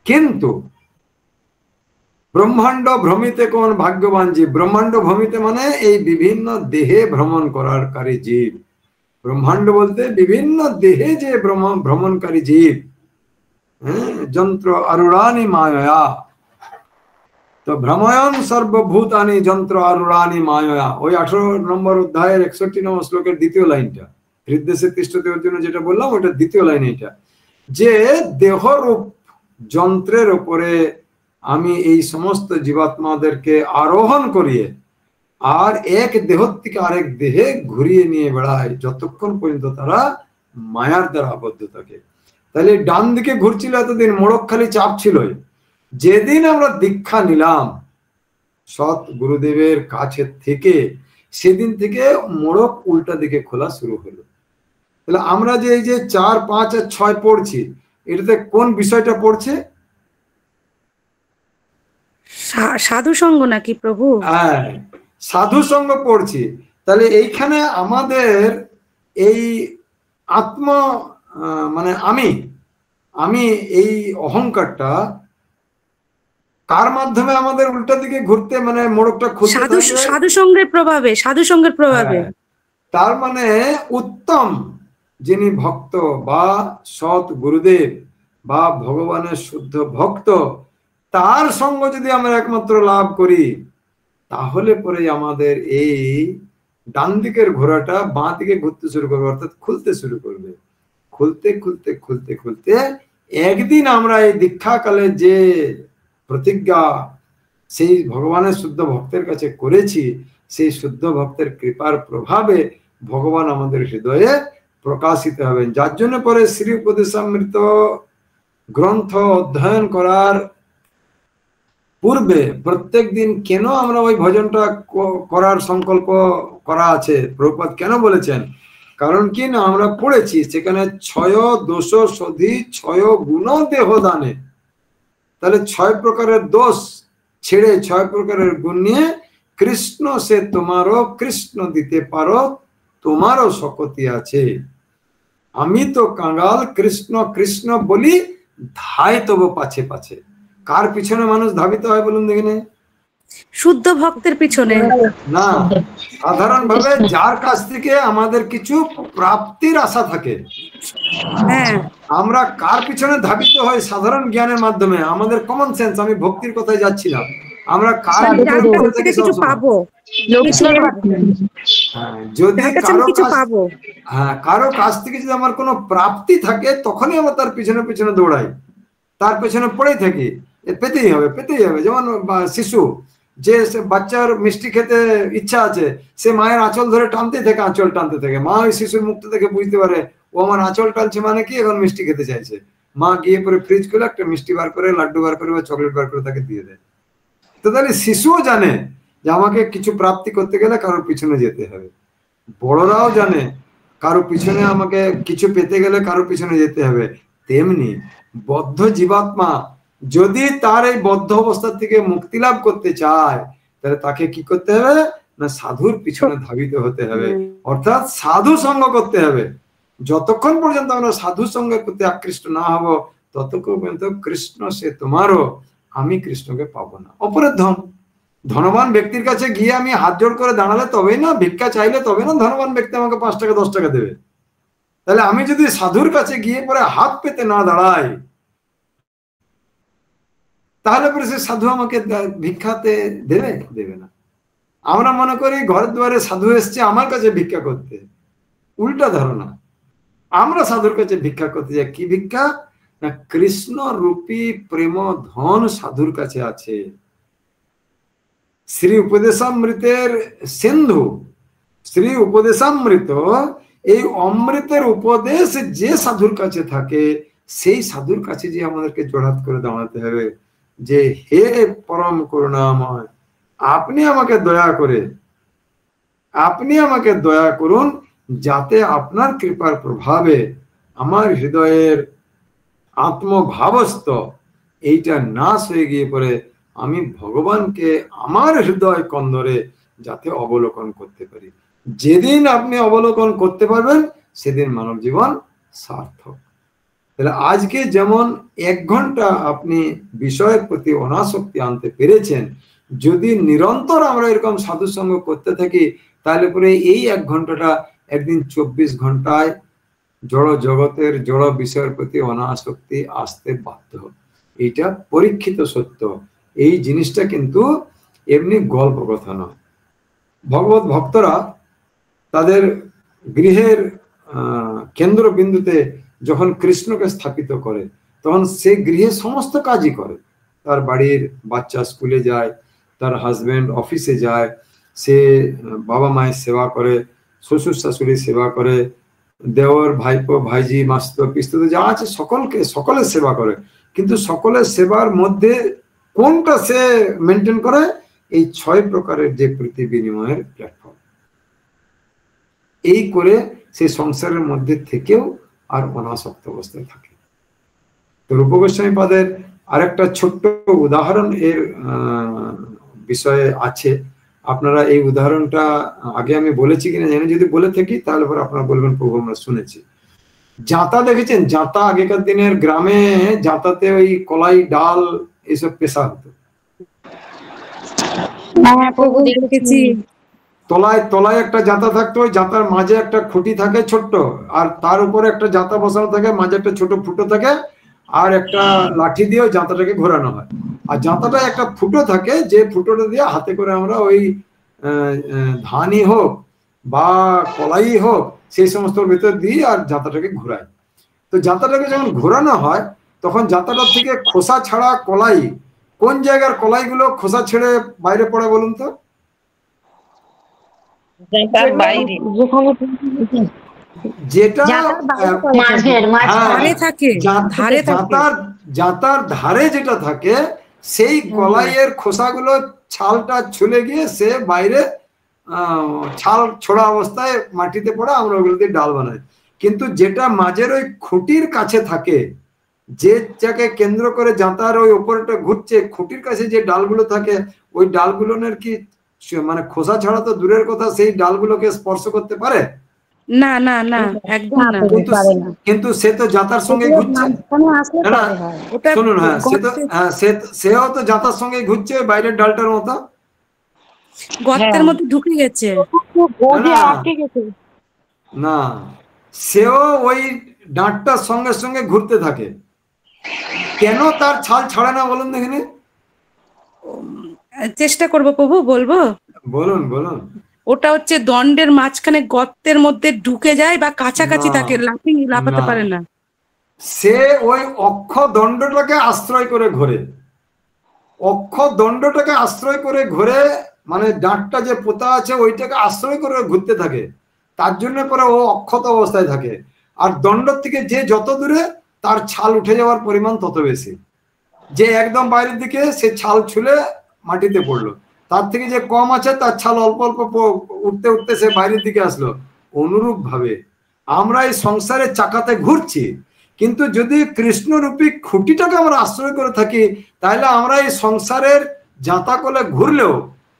কিন্তু ব্রহ্মাণ্ড ভ্রমিতে কোন ভাগ্যবান জীব, ব্রহ্মাণ্ড ভ্রমিতে মানে এই বিভিন্ন দেহে ভ্রমণ করারকারী জীব। ব্রহ্মাণ্ড বলতে বিভিন্ন দেহে যে ভ্রমণকারী জীব, যন্ত্র আরুড়ানি মায়া। তো ভ্রময়ন সর্বভূতানি যন্ত্র আরুড়ানি মায়া, ওই 18 নম্বর অধ্যায়ের 61 নম্বর শ্লোকের দ্বিতীয় লাইনটা, হৃদদেশে তিষ্ঠতের জন্য যেটা বললাম ওটা দ্বিতীয় লাইন। এটা যে দেহরূপ যন্ত্রের উপরে আমি এই সমস্ত জীবাত্মাদেরকে আরোহণ করিয়ে আর এক দেহ থেকে আরেক দেহে ঘুরিয়ে নিয়ে বেড়ায় যতক্ষণ পর্যন্ত তারা মায়ার দ্বারা আবদ্ধ থাকে। তাহলে ডান দিকে ঘুরছিল এতদিন, মোড়ক খালি চাপ ছিল। যেদিন আমরা দীক্ষা নিলাম সৎ গুরুদেবের কাছে থেকে, সেদিন থেকে মোড়ক উল্টা দিকে খোলা শুরু হলো। তাহলে আমরা যে এই যে 4, 5 আর 6 পড়ছি, এটাতে কোন বিষয়টা পড়ছে? সাধু সঙ্গ নাকি প্রভু? হ্যাঁ, সাধু সঙ্গ পড়ছি। তাহলে এইখানে আমাদের এই আত্ম মানে আমি এই অহংকারটা কার মাধ্যমে আমাদের উল্টা দিকে ঘুরতে মানে মোড়কটা খুলতে থাকবে? সাধু সঙ্গের প্রভাবে। তার মানে উত্তম যিনি ভক্ত বা সৎ গুরুদেব বা ভগবানের শুদ্ধ ভক্ত, তার সঙ্গ যদি আমরা একমাত্র লাভ করি, তাহলে পরে আমাদের এই ডান দিকের ঘোড়াটা বাঁ দিকে ঘুরতে শুরু করবে, অর্থাৎ খুলতে শুরু করবে। খুলতে খুলতে খুলতে খুলতে একদিন আমরা এই দীক্ষাকালে যে প্রতিজ্ঞা সেই ভগবানের শুদ্ধ ভক্তের কাছে করেছি, সেই শুদ্ধ ভক্তের কৃপার প্রভাবে ভগবান আমাদের হৃদয়ে প্রকাশিত হবেন। যার জন্য পরে শ্রী উপদেশামৃত গ্রন্থ অধ্যয়ন করার পূর্বে প্রত্যেক দিন কেন আমরা ওই ভজনটা করার সংকল্প করা আছে, প্রভুপাদ কেন বলেছেন? কারণ কি না, আমরা পড়েছি সেখানে 6 দোষ শোধি 6 গুণ দেহ দানে। তাহলে 6 প্রকারের দোষ ছেড়ে 6 প্রকারের গুণ নিয়ে কৃষ্ণ সে তোমারও কৃষ্ণ দিতে পারো, তোমারও শকতি আছে। আমি তো কাঙ্গাল কৃষ্ণ কৃষ্ণ বলি ধায় তব পাছে পাছে। কার পিছনে মানুষ ধাবিত হয় বলুন দেখিনি? শুদ্ধ ভক্তের পিছনে না, সাধারণ ভাবে যার কাছ থেকে আমাদের কিছু প্রাপ্তির আশা থাকে। হ্যাঁ, আমরা কার পিছনে ধাবিত হয়? সাধারণ জ্ঞানের মাধ্যমে, আমাদের কমন সেন্স। আমি ভক্তির কথায় যাচ্ছিলাম। আমরা কার যার কাছ থেকে কিছু পাবো, যদি যার কাছে কারো কিছু কাছ, পাবো, কারো কাছ থেকে যদি আমার কোনো প্রাপ্তি থাকে তখনই আমরা তার পিছনে পিছনে দৌড়াই, তার পেছনে পড়েই থাকি। পেতেই হবে পেতেই হবে। যেমন শিশু, যে বাচ্চার মিষ্টি খেতে ইচ্ছা আছে, সে মায়ের আঁচল ধরে টানতে থাকে, আঁচল টানতে থাকে। মা ওই শিশুর মুখটা দেখে বুঝতে পারে ও আমার আঁচল টানছে মানে কি, এখন মিষ্টি খেতে চাইছে। মা গিয়ে পরে ফ্রিজ খুলে একটা মিষ্টি বার করে, লাড্ডু বার করে বা চকলেট বার করে তাকে দিয়ে দেয়। তো তাহলে শিশুও জানে যে আমাকে কিছু প্রাপ্তি করতে গেলে কারোর পিছনে যেতে হবে। বড়রাও জানে কারো পিছনে, আমাকে কিছু পেতে গেলে কারো পিছনে যেতে হবে। তেমনি বদ্ধ জীবাত্মা যদি তার এই বদ্ধ অবস্থা থেকে মুক্তি লাভ করতে চায়, তাহলে তাকে কি করতে হবে না, সাধুর পিছনে ধাবিত হতে হবে, অর্থাৎ সাধু সঙ্গ করতে হবে। যতক্ষণ পর্যন্ত আমরা সাধু সঙ্গ করতে আকৃষ্ট না হব, ততক্ষণ পর্যন্ত কৃষ্ণ সে তোমারও, আমি কৃষ্ণকে পাবো না। অপরের ধন, ধনবান ব্যক্তির কাছে গিয়ে আমি হাত জোড় করে দাঁড়ালে তবেই না, ভিক্ষা চাইলে তবে না ধনবান ব্যক্তি আমাকে 5 টাকা 10 টাকা দেবে। তাহলে আমি যদি সাধুর কাছে গিয়ে পরে হাত পেতে না দাঁড়াই, তাহলে পরে সে সাধু আমাকে ভিক্ষাতে দেবে দেবে না। আমরা মনে করি ঘরের দুয়ারে সাধু এসছে আমার কাছে ভিক্ষা করতে, উল্টা ধারণা। আমরা সাধুর কাছে ভিক্ষা করতে যাই, কি ভিক্ষা না, কৃষ্ণ রূপী প্রেম ধন সাধুর কাছে আছে। শ্রী উপদেশামৃতের সিন্ধু, শ্রী উপদেশামৃত, এই অমৃতের উপদেশ যে সাধুর কাছে থাকে, সেই সাধুর কাছে যে আমাদেরকে জোড়হাত করে দাঁড়াতে হবে যে হে পরম করুণাময়, আপনি আমাকে দয়া করে, আপনি আমাকে দয়া করুন, যাতে আপনার কৃপার প্রভাবে আমার হৃদয়ের আত্মভাবস্থ এইটা নাশ হয়ে গিয়ে পরে আমি ভগবানকে আমার হৃদয় কন্দরে যাতে অবলোকন করতে পারি। যেদিন আপনি অবলোকন করতে পারবেন সেদিন মানব জীবন সার্থক। তাহলে আজকে যেমন 1 ঘন্টা আপনি বিষয়ের প্রতি অনাসক্তি আনতে পেরেছেন, যদি নিরন্তর আমরা এরকম সাধু সঙ্গ করতে থাকি, তাহলে পরে এই 1 ঘন্টাটা একদিন 24 ঘন্টায় জড় জগতের জড় বিষয়ের প্রতি অনাসক্তি আসতে বাধ্য। এইটা পরীক্ষিত সত্য। এই জিনিসটা কিন্তু এমনি গল্প কথা নয়। ভগবত ভক্তরা তাদের গৃহের কেন্দ্রবিন্দুতে যখন কৃষ্ণকে স্থাপিত করে, তখন সে গৃহে সমস্ত কাজই করে। তার বাড়ির বাচ্চা স্কুলে যায়, তার হাজবেন্ড অফিসে যায়, সে বাবা মায়ের সেবা করে, শ্বশুর শাশুড়ির সেবা করে, দেওর ভাইপো ভাইজি মাস্তো পিস্তো যা আছে সকলের সেবা করে। কিন্তু সকলের সেবার মধ্যে কোনটা সে মেনটেন করে? এই 6 প্রকারের যে প্রীতি বিনিময়ের প্ল্যাটফর্ম, এই করে সে সংসারের মধ্যে থেকেও আর অনাসক্ত অবস্থায় থাকে। তো রূপ গোস্বামী পাদের আরেকটা ছোট্ট উদাহরণ এর বিষয়ে আছে। আপনারা এই উদাহরণটা আগে আমি বলেছি কিনা জানি, যদি বলে থাকি তাহলে পরে আপনারা বলবেন প্রভু আমরা শুনেছি। জাঁতা দেখেছেন? জাঁতা, আগেকার দিনের গ্রামে জাঁতাতে ওই কলাই ডাল এইসব পেশা হতো। তলায় তলায় একটা জাঁতা থাকতো, ওই জাঁতার মাঝে একটা খুঁটি থাকে ছোট্ট, আর তার উপরে একটা জাঁতা বসানো থাকে, মাঝে একটা ছোট ফুটো থাকে, আর একটা লাঠি দিয়ে ওই জাঁতাটাকে ঘোরানো হয়। আর জাঁতাটা একটা ফুটো থাকে, যে ফুটোটা দিয়ে হাতে করে আমরা ওই ধানই হোক বা কলাই হোক সেই সমস্ত ভেতর দিই আর জাঁতাটাকে ঘোরাই। তো জাঁতাটাকে যখন ঘোরানো হয় তখন জাঁতাটার থেকে খোসা ছাড়া কলাই, কোন জায়গার কলাইগুলো খোসা ছেড়ে বাইরে পড়ে বলুন তো? যেটা যাতার বাইরে করে মাঝের হ্যাঁ, ধারে থাকে, ধারে থাকে। জাতার ধারে যেটা থাকে সেই কলাইয়ের খোসাগুলো ছালটা ছুলে গিয়ে সে বাইরে ছাল ছোড়া অবস্থায় মাটিতে পড়ে আমরা ওগুলো দিয়ে ডাল বানাই। কিন্তু যেটা মাঝের ওই খুঁটির কাছে থাকে, যে যাকে কেন্দ্র করে জাঁতার ওই ওপরটা ঘুরছে, খুঁটির কাছে যে ডালগুলো থাকে ওই ডালগুলোর কি মানে খোসা ছাড়া তো দূরের কথা, সেই ডালগুলোকে স্পর্শ করতে পারে না না না, একদম না। কিন্তু কিন্তু সে তো জাতার সঙ্গে ঘুরছে না, ওটা শুনুন, হ্যাঁ সে তো গর্তে- সেও তো জাতার সঙ্গে ঘুরছে বাইরের ডালটার মতো। গর্তের মধ্যে ঢুকে গেছে। না, না, সেও ওই ডাঁটটার সঙ্গে সঙ্গে ঘুরতে থাকে, কেন তার ছাল ছাড়ে না বলুন দেখিনি? চেষ্টা করবো প্রভু, বলবো। বলুন বলুন। ওটা হচ্ছে দণ্ডের মাঝখানে গর্তের মধ্যে ঢুকে যায় বা কাছাকাছি না, থাকে, লাফাতে না। পারে না। সে ওই অক্ষ দণ্ডটাকে আশ্রয় করে ঘোরে, অক্ষ দণ্ডটাকে আশ্রয় করে ঘোরে, মানে ডাঁটটা যে পোতা আছে ওইটাকে আশ্রয় করে ঘুরতে থাকে, তার জন্য পরে ও অক্ষত অবস্থায় থাকে। আর দণ্ড থেকে যে যত দূরে তার ছাল উঠে যাওয়ার পরিমাণ তত বেশি। যে একদম বাইরের দিকে সে ছাল ছুলে মাটিতে পড়লো, তার থেকে যে কম আছে তার ছাল অল্প অল্প উঠতে উঠতে সে বাইরের দিকে আসলো। অনুরূপ ভাবে আমরা এই সংসারের চাকাতে ঘুরছি, কিন্তু যদি কৃষ্ণরূপী খুঁটিটাকে আমরা আশ্রয় করে থাকি, তাহলে আমরা এই সংসারের জাঁতা কোলে ঘুরলেও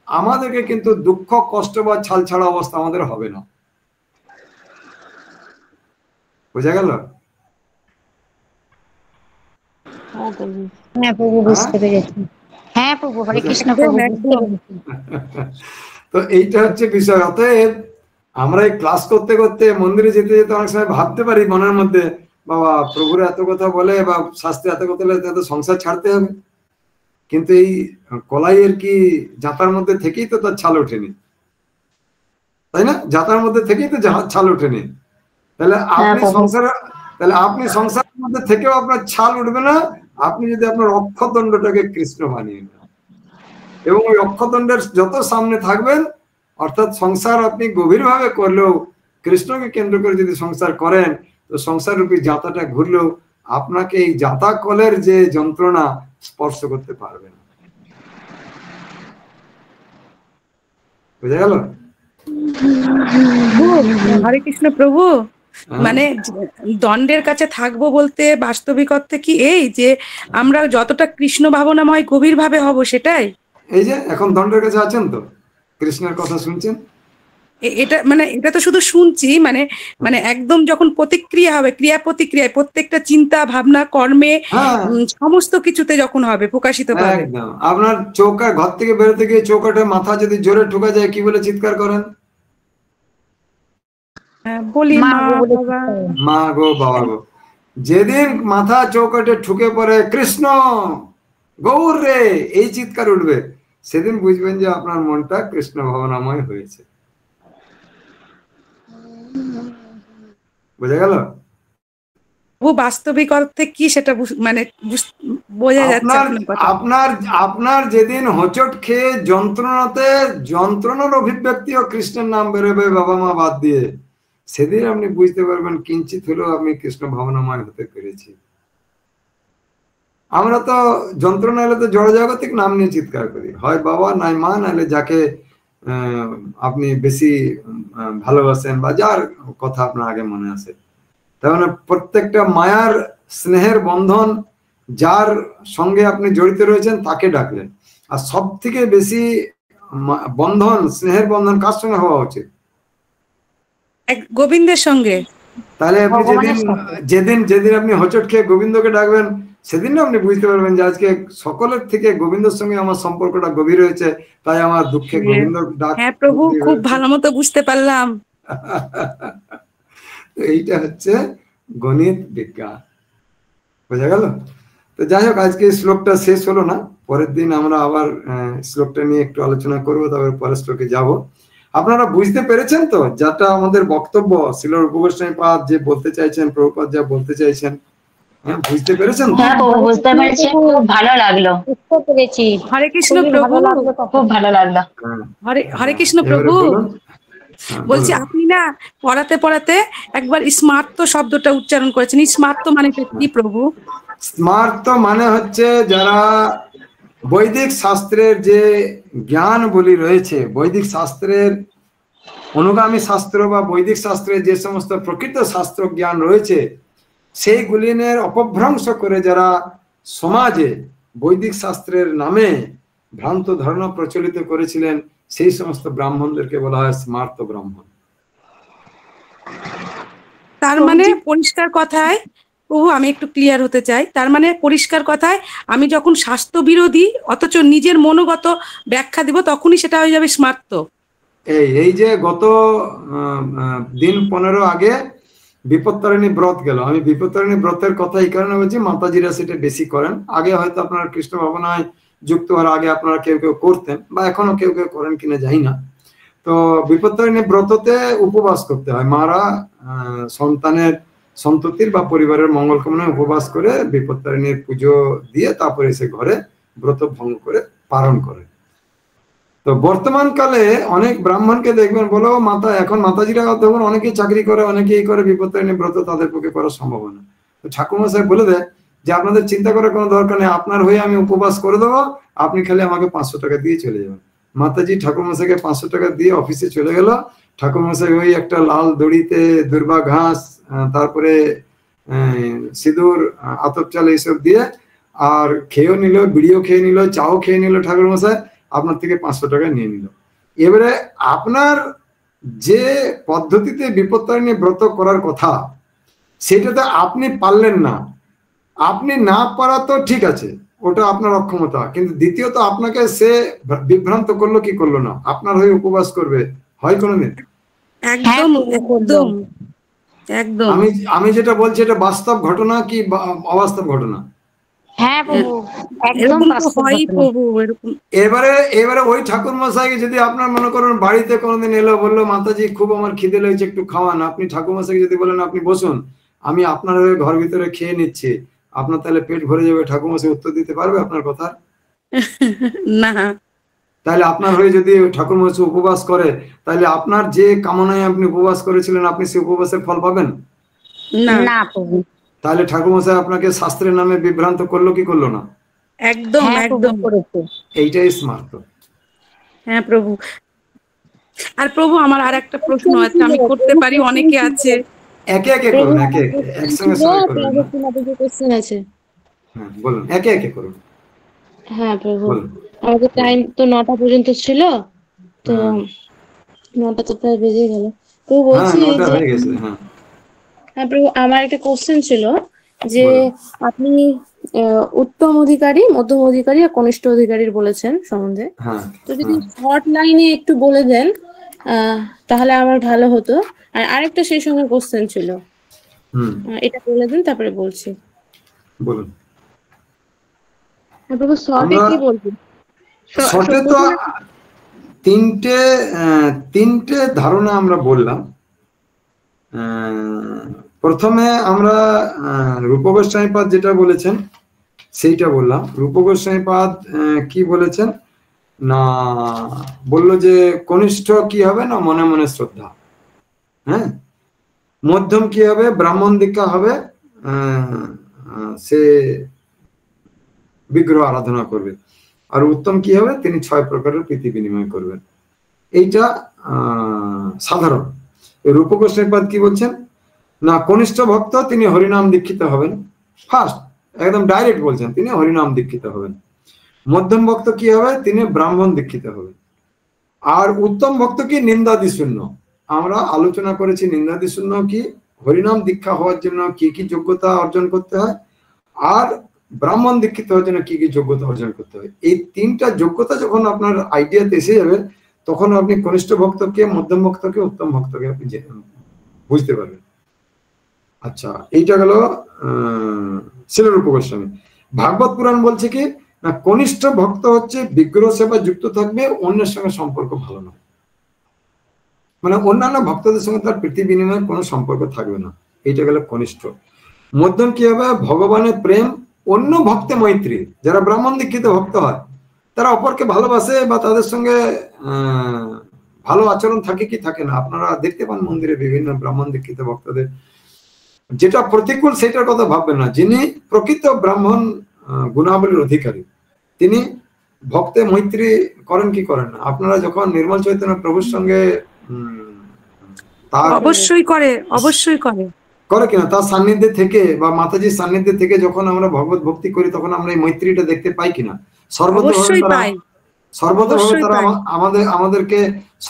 আমাদেরকে কিন্তু দুঃখ কষ্ট বা ছাল ছাড়া অবস্থা আমাদের হবে না। বোঝা গেল? হ্যাঁ প্রভু, বুঝতে পেরেছি। হ্যাঁ প্রভু, হরে কৃষ্ণ প্রভু, বুঝতে পেরেছি। তো এইটা হচ্ছে বিষয়। অতএব আমরা এই ক্লাস করতে করতে মন্দিরে যেতে যেতে অনেক সময় ভাবতে পারি মনের মধ্যে, বাবা প্রভুর এত কথা বলে বা শাস্ত্রে এত কথা বলে তো সংসার ছাড়তে হবে, কিন্তু এই কলাইয়ের কি জাতার মধ্যে থেকেই তো তার ছাল ওঠেনি, তাই না? জাতার মধ্যে থেকেই তো ছাল ওঠেনি। তাহলে আপনি সংসারের মধ্যে থেকেও আপনার ছাল উঠবে না, আপনি যদি আপনার অক্ষদণ্ডটাকে কৃষ্ণ বানিয়ে নেন এবং ওই অক্ষদণ্ডের যত সামনে থাকবেন, অর্থাৎ সংসার আপনি গভীরভাবে করলেও কৃষ্ণকে কেন্দ্র করে যদি সংসার করেন, তো সংসার রূপী জাতাটা ঘুরলেও আপনাকে এই জাতা কলের যে যন্ত্রণা স্পর্শ করতে পারবে না। বুঝা গেল? হরে কৃষ্ণ প্রভু। মানে দণ্ডের কাছে থাকবো বলতে বাস্তবিক অর্থে কি এই যে আমরা যতটা কৃষ্ণ ভাবনাময় গভীর ভাবে হব, সেটাই? এই যে এখন দণ্ডের কাছে আছেন তো, কৃষ্ণের কথা শুনছেন, এটা তো শুধু শুনছি, মানে একদম যখন প্রতিক্রিয়া হবে, ক্রিয়া প্রতিক্রিয়ায় প্রত্যেকটা চিন্তা ভাবনা কর্মে সমস্ত কিছুতে যখন হবে প্রকাশিত পাবে। একদম আপনার চৌকা ঘর থেকে বেরোতে গিয়ে চৌকাটে মাথা যদি জোরে ঠুকে যায় কি বলে চিৎকার করেন? বলি মা মা গো বাবা গো। যেদিন মাথা চৌকাটে ঠুকে পড়ে কৃষ্ণ গৌর রে এই চিৎকার উঠবে, সেদিন বুঝবেন যে আপনার মনটা কৃষ্ণ ভাবনাময় হয়েছে। বোঝা গেল? বাস্তবিক অর্থে কি সেটা মানে বোঝা যাচ্ছে আপনার যেদিন হোঁচট খেয়ে যন্ত্রণার অভিব্যক্তি ও কৃষ্ণের নাম বেরোবে বাবা মা বাদ দিয়ে, সেদিন আপনি বুঝতে পারবেন কিঞ্চিত হলেও আমি কৃষ্ণ ভাবনাময় হতে পেরেছি। আমরা তো যন্ত্রণা এলে তো জড়জাগতিক নাম নিয়ে চিৎকার করি, হয় বাবা নাই মা, নাহলে যাকে আপনি বেশি ভালোবাসেন বা যার কথা আপনার আগে মনে আসে। তার মানে প্রত্যেকটা মায়ার স্নেহের বন্ধন যার সঙ্গে আপনি জড়িত রয়েছেন তাকে ডাকলেন। আর সব থেকে বেশি বন্ধন, স্নেহের বন্ধন কার সঙ্গে হওয়া উচিত? গোবিন্দের সঙ্গে। তাহলে আপনি যেদিন আপনি হোঁচট খেয়ে গোবিন্দকে ডাকবেন, সেদিন আপনি বুঝতে পারবেন যে আজকে সকলের থেকে গোবিন্দের সঙ্গে আমার সম্পর্কটা গভীর হয়েছে, তাই আমার দুঃখে গোবিন্দ ডাক। হ্যাঁ প্রভু, খুব ভালো মতো বুঝতে পারলাম। এইটা হচ্ছে গণিত বিজ্ঞান। বোঝা গেল? তো যাই হোক, আজকে শ্লোকটা শেষ হলো না, পরের দিন আমরা আবার শ্লোকটা নিয়ে একটু আলোচনা করবো, তারপরে পরের শ্লোকে যাব। আপনারা বুঝতে পেরেছেন তো যেটা আমাদের বক্তব্য, শ্রীল রূপ গোস্বামী পাদ যে বলতে চাইছেন, প্রভুপাদ যা বলতে চাইছেন, হ্যাঁ বুঝতে পেরেছেন? হ্যাঁ প্রভু, বুঝতে পেরেছি, খুব ভালো লাগলো। বুঝতে পেরেছি। হরে কৃষ্ণ প্রভু, খুব ভালো লাগলো। হরে কৃষ্ণ প্রভু। বলছি বলুন। আপনি না পড়াতে পড়াতে একবার স্মার্ত শব্দটা উচ্চারণ করেছেন। স্মার্ত মানে কি প্রভু? স্মার্ত মানে হচ্ছে যারা বৈদিক শাস্ত্রের যে জ্ঞান বলি রয়েছে, বৈদিক শাস্ত্রের অনুগামী শাস্ত্র বা বৈদিক শাস্ত্রের যে সমস্ত প্রকৃত শাস্ত্র জ্ঞান রয়েছে সেইগুলিনের অপভ্রংশ করে যারা সমাজে বৈদিক শাস্ত্রের নামে ভ্রান্ত ধারণা প্রচলিত করেছিলেন, সেই সমস্ত ব্রাহ্মণদেরকে বলা হয় স্মার্ত ব্রাহ্মণ। তার মানে পরিষ্কার কথায় প্রভু, আমি একটু ক্লিয়ার হতে চাই। তার মানে পরিষ্কার কথায় আমি যখন স্বাস্থ্য বিরোধী অথচ নিজের মনোগত ব্যাখ্যা দিব তখনই সেটা হয়ে যাবে স্মার্ত। এই যে গত দিন 15 আগে বিপত্তারিণী ব্রত গেল, আমি বিপত্তারিণী ব্রতের কথা এই কারণে বলছি, মাতাজিরা সেটা বেশি করেন। আগে হয়তো আপনারা কৃষ্ণ ভাবনায় যুক্ত হওয়ার আগে আপনারা কেউ কেউ করতেন, বা এখনো কেউ কেউ করেন কিনা জানি না। তো বিপত্তারিণী ব্রততে উপবাস করতে হয়। মারা সন্তানের সন্ততির বা পরিবারের মঙ্গল কামনায় উপবাস করে বিপত্তারিণীর পুজো দিয়ে তারপরে এসে ঘরে ব্রত ভঙ্গ করে পালন করে। তো বর্তমান কালে অনেক ব্রাহ্মণকে দেখবেন বলো মাতা, এখন মাতাজিরা তখন অনেকেই চাকরি করে, অনেকেই করে বিপত্তারিণী ব্রত, তাদের পক্ষে করা সম্ভব না। তো ঠাকুরমশাই বলে দেয় যে আপনাদের চিন্তা করার কোনো দরকার নেই, আপনার হয়ে আমি উপবাস করে দেবো, আপনি খালি আমাকে 500 টাকা দিয়ে চলে যাবেন। মাতাজি ঠাকুরমশাইকে 500 টাকা দিয়ে অফিসে চলে গেল। ঠাকুরমশাই ওই একটা লাল দড়িতে দুর্বা ঘাস, তারপরে সিঁদুর, আতপ চাল এইসব দিয়ে, আর খেয়েও নিল, বিড়িও খেয়ে নিল, চাও খেয়ে নিল ঠাকুরমশাই, আপনার থেকে 500 টাকা নিয়ে নিল। এবারে আপনার যে পদ্ধতিতে বিপত্তারিণী ব্রত করার কথা সেটাতে আপনি পারলেন না, আপনি না পারা তো ঠিক আছে, ওটা আপনার অক্ষমতা, কিন্তু দ্বিতীয়ত আপনাকে সে বিভ্রান্ত করলো কি করলো না, আপনার হয়ে উপবাস করবে হয় কোনোদিন? একদম একদম একদম। আমি যেটা বলছি এটা বাস্তব ঘটনা কি অবাস্তব ঘটনা? হ্যাঁ প্রভু, একদম এরকম তো বাস্তব হয়ই ঘটনা। প্রভু, এরকম। এবারে ওই ঠাকুর মশাইকে যদি আপনার মনে করেন বাড়িতে কোনোদিন এলো, বললো মাতাজি খুব আমার খিদে লেগেছে একটু খাওয়ান, আপনি ঠাকুর মশাইকে যদি বলেন আপনি বসুন, আমি আপনার হয়ে ঘর ভিতরে খেয়ে নিচ্ছি, আপনার তাহলে পেট ভরে যাবে, ঠাকুর মশাই উত্তর দিতে পারবে আপনার কথা? না। তাহলে আপনার হয়ে যদি ঠাকুর মশাই উপবাস করে, তাহলে আপনার যে কামনায় আপনি উপবাস করেছিলেন আপনি সেই উপবাসের ফল পাবেন না প্রভু। তাহলে ঠাকুর মশাই আপনাকে শাস্ত্রের নামে বিভ্রান্ত করলো কি করলো না? একদম একদম করেছে। এইটাই স্মার্ত। হ্যাঁ প্রভু। আর প্রভু আমার আর একটা প্রশ্ন আছে, আমি করতে পারি? অনেকে আছে। একে একে করুন, একে একে, একসঙ্গে সবাই করবেন না। কোশ্চেন আছে। হ্যাঁ বলুন, একে একে করুন। হ্যাঁ প্রভু, বলুন। আমাদের টাইম তো 9টা পর্যন্ত ছিল, তো হ্যাঁ। 9টা তো প্রায় বেজে গেল। তো হ্যাঁ বলছি 9টা যে, হয়ে গেছে। হ্যাঁ হ্যাঁ প্রভু, আমার একটা কোশ্চেন ছিল যে বলুন। আপনি উত্তম অধিকারী, মধ্যম অধিকারী আর কনিষ্ঠ অধিকারীর বলেছেন সম্বন্ধে। হ্যাঁ তো যদি শর্ট লাইনে একটু বলে দেন তাহলে আমার ভালো হতো। আর আরেকটা সেই সঙ্গে কোশ্চেন ছিল, এটা বলে দিন তারপরে বলছি। বলুন। প্রভু শর্টে কি বলবেন? শর্টে তো তিনটে ধারণা আমরা বললাম। প্রথমে আমরা রূপ গোস্বামীপাদ যেটা বলেছেন সেইটা বললাম। রূপ গোস্বামীপাদ কি বলেছেন না, বললো যে কনিষ্ঠ কি হবে না মনে মনে শ্রদ্ধা, হ্যাঁ। মধ্যম কি হবে, ব্রাহ্মণ দীক্ষা হবে, সে বিগ্রহ আরাধনা করবে। আর উত্তম কি হবে, তিনি 6 প্রকারের প্রীতি বিনিময় করবেন। এইটা সাধারণ। রূপ গোস্বামীপাদ কি বলছেন না, কনিষ্ঠ ভক্ত তিনি হরিনাম দীক্ষিত হবেন, ফার্স্ট একদম ডাইরেক্ট বলছেন, তিনি হরিনাম দীক্ষিত হবেন। মধ্যম ভক্ত কি হবে, তিনি ব্রাহ্মণ দীক্ষিত হবেন। আর উত্তম ভক্ত কি, নিন্দাদি শূন্য। আমরা আলোচনা করেছি নিন্দাদি শূন্য কি, হরিনাম দীক্ষা হওয়ার জন্য কি কি যোগ্যতা অর্জন করতে হয়, আর ব্রাহ্মণ দীক্ষিত হওয়ার জন্য কি কি যোগ্যতা অর্জন করতে হয়। এই 3টা যোগ্যতা যখন আপনার আইডিয়াতে এসে যাবে, তখন আপনি কনিষ্ঠ ভক্তকে, মধ্যম ভক্তকে, উত্তম ভক্তকে আপনি বুঝতে পারবেন। আচ্ছা, এইটা গেল শিলরূপ গোস্বামী। ভাগবত পুরাণ বলছে কি না, কনিষ্ঠ ভক্ত হচ্ছে বিগ্রহ সেবা যুক্ত থাকবে, অন্যের সঙ্গে সম্পর্ক ভালো নয়, মানে অন্যান্য ভক্তদের সঙ্গে তার প্রীতি বিনিময়ের কোনো সম্পর্ক থাকবে না। এইটা গেল কনিষ্ঠ। মধ্যম কি হবে, ভগবানের প্রেম, অন্য ভক্তে মৈত্রী। যারা ব্রাহ্মণ দীক্ষিত ভক্ত হয় তারা অপরকে ভালোবাসে বা তাদের সঙ্গে ভালো আচরণ থাকে কি থাকে না, আপনারা দেখতে পান মন্দিরে বিভিন্ন ব্রাহ্মণ দীক্ষিত ভক্তদের, যেটা প্রতিকূল সেটার কথা ভাববেন না। যিনি প্রকৃত ব্রাহ্মণ গুণাবলীর অধিকারী, তিনি ভক্তে মৈত্রী করেন কি করেন না? আপনারা যখন নির্মল চৈতন্য প্রভুর সঙ্গে তার অবশ্যই করে, অবশ্যই করে। করে কিনা, তার সান্নিধ্যে থেকে বা মাতাজির সান্নিধ্যে থেকে যখন আমরা ভগবত ভক্তি করি তখন আমরা এই মৈত্রীটা দেখতে পাই কিনা? অবশ্যই পাই, সর্বতভাবে অবশ্যই তারা পাই। আমাদেরকে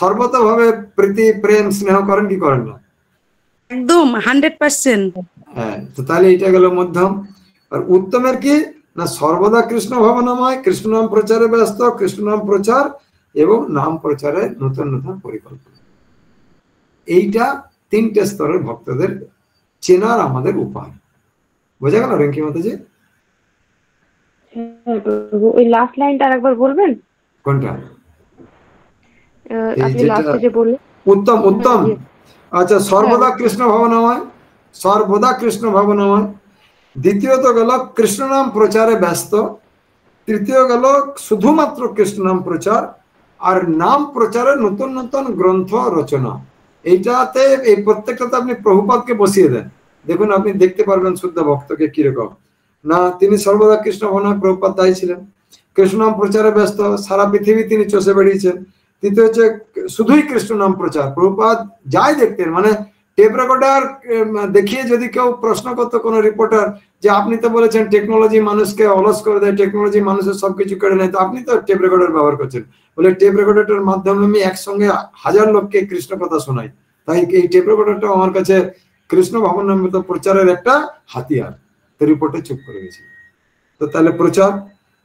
সর্বতভাবে প্রীতি প্রেম স্নেহ করেন কি করেন না? একদম 100%। হ্যাঁ, তো তাহলে এটা গেল মধ্যম। আর উত্তমের কি না, সর্বদা কৃষ্ণ ভাবনাময়, কৃষ্ণ নাম প্রচারে ব্যস্ত, কৃষ্ণ নাম প্রচার এবং নাম প্রচারে নতুন নতুন পরিকল্পনা। এইটা তিনটে স্তরের ভক্তদের চেনার আমাদের উপায়। বোঝা গেল রিঙ্কি মাতাজি? ওই লাস্ট লাইনটা আরেকবার বলবেন? কোনটা? আপনি লাস্টে যে বললেন উত্তম, উত্তম। আচ্ছা, সর্বদা কৃষ্ণ ভাবনাময়, সর্বদা কৃষ্ণ ভাবনাময়। দ্বিতীয়ত গেল কৃষ্ণ নাম প্রচারে ব্যস্ত। তৃতীয় গেল শুধুমাত্র কৃষ্ণ নাম প্রচার আর নাম প্রচারে নতুন নতুন গ্রন্থ রচনা। এইটাতে এই প্রত্যেকটাতে আপনি প্রভুপাদকে বসিয়ে দেন, দেখুন আপনি দেখতে পারবেন শুদ্ধ ভক্তকে কিরকম। না, তিনি সর্বদা কৃষ্ণ ভাবনাময়, প্রভুপাদ তাই ছিলেন। কৃষ্ণ নাম প্রচারে ব্যস্ত, সারা পৃথিবী তিনি চষে বেরিয়েছেন। তৃতীয় হচ্ছে শুধুই কৃষ্ণ নাম প্রচার, প্রভুপাদ যাই দেখতেন, মানে টেপ রেকর্ডার দেখিয়ে যদি কেউ প্রশ্ন করতো কোনো রিপোর্টার যে আপনি তো বলেছেন টেকনোলজি মানুষকে অলস করে দেয়, টেকনোলজি মানুষের সবকিছু কেড়ে নেয়, তো আপনি তো টেপ রেকর্ডার ব্যবহার করছেন। বলে টেপ রেকর্ডারটার মাধ্যমে আমি একসঙ্গে 1000 লোককে কৃষ্ণ কথা শোনাই, তাই এই টেপ রেকর্ডারটা আমার কাছে কৃষ্ণ ভাবনামৃত প্রচারের একটা হাতিয়ার। তো রিপোর্টে চুপ করে গেছে। তো তাহলে প্রচার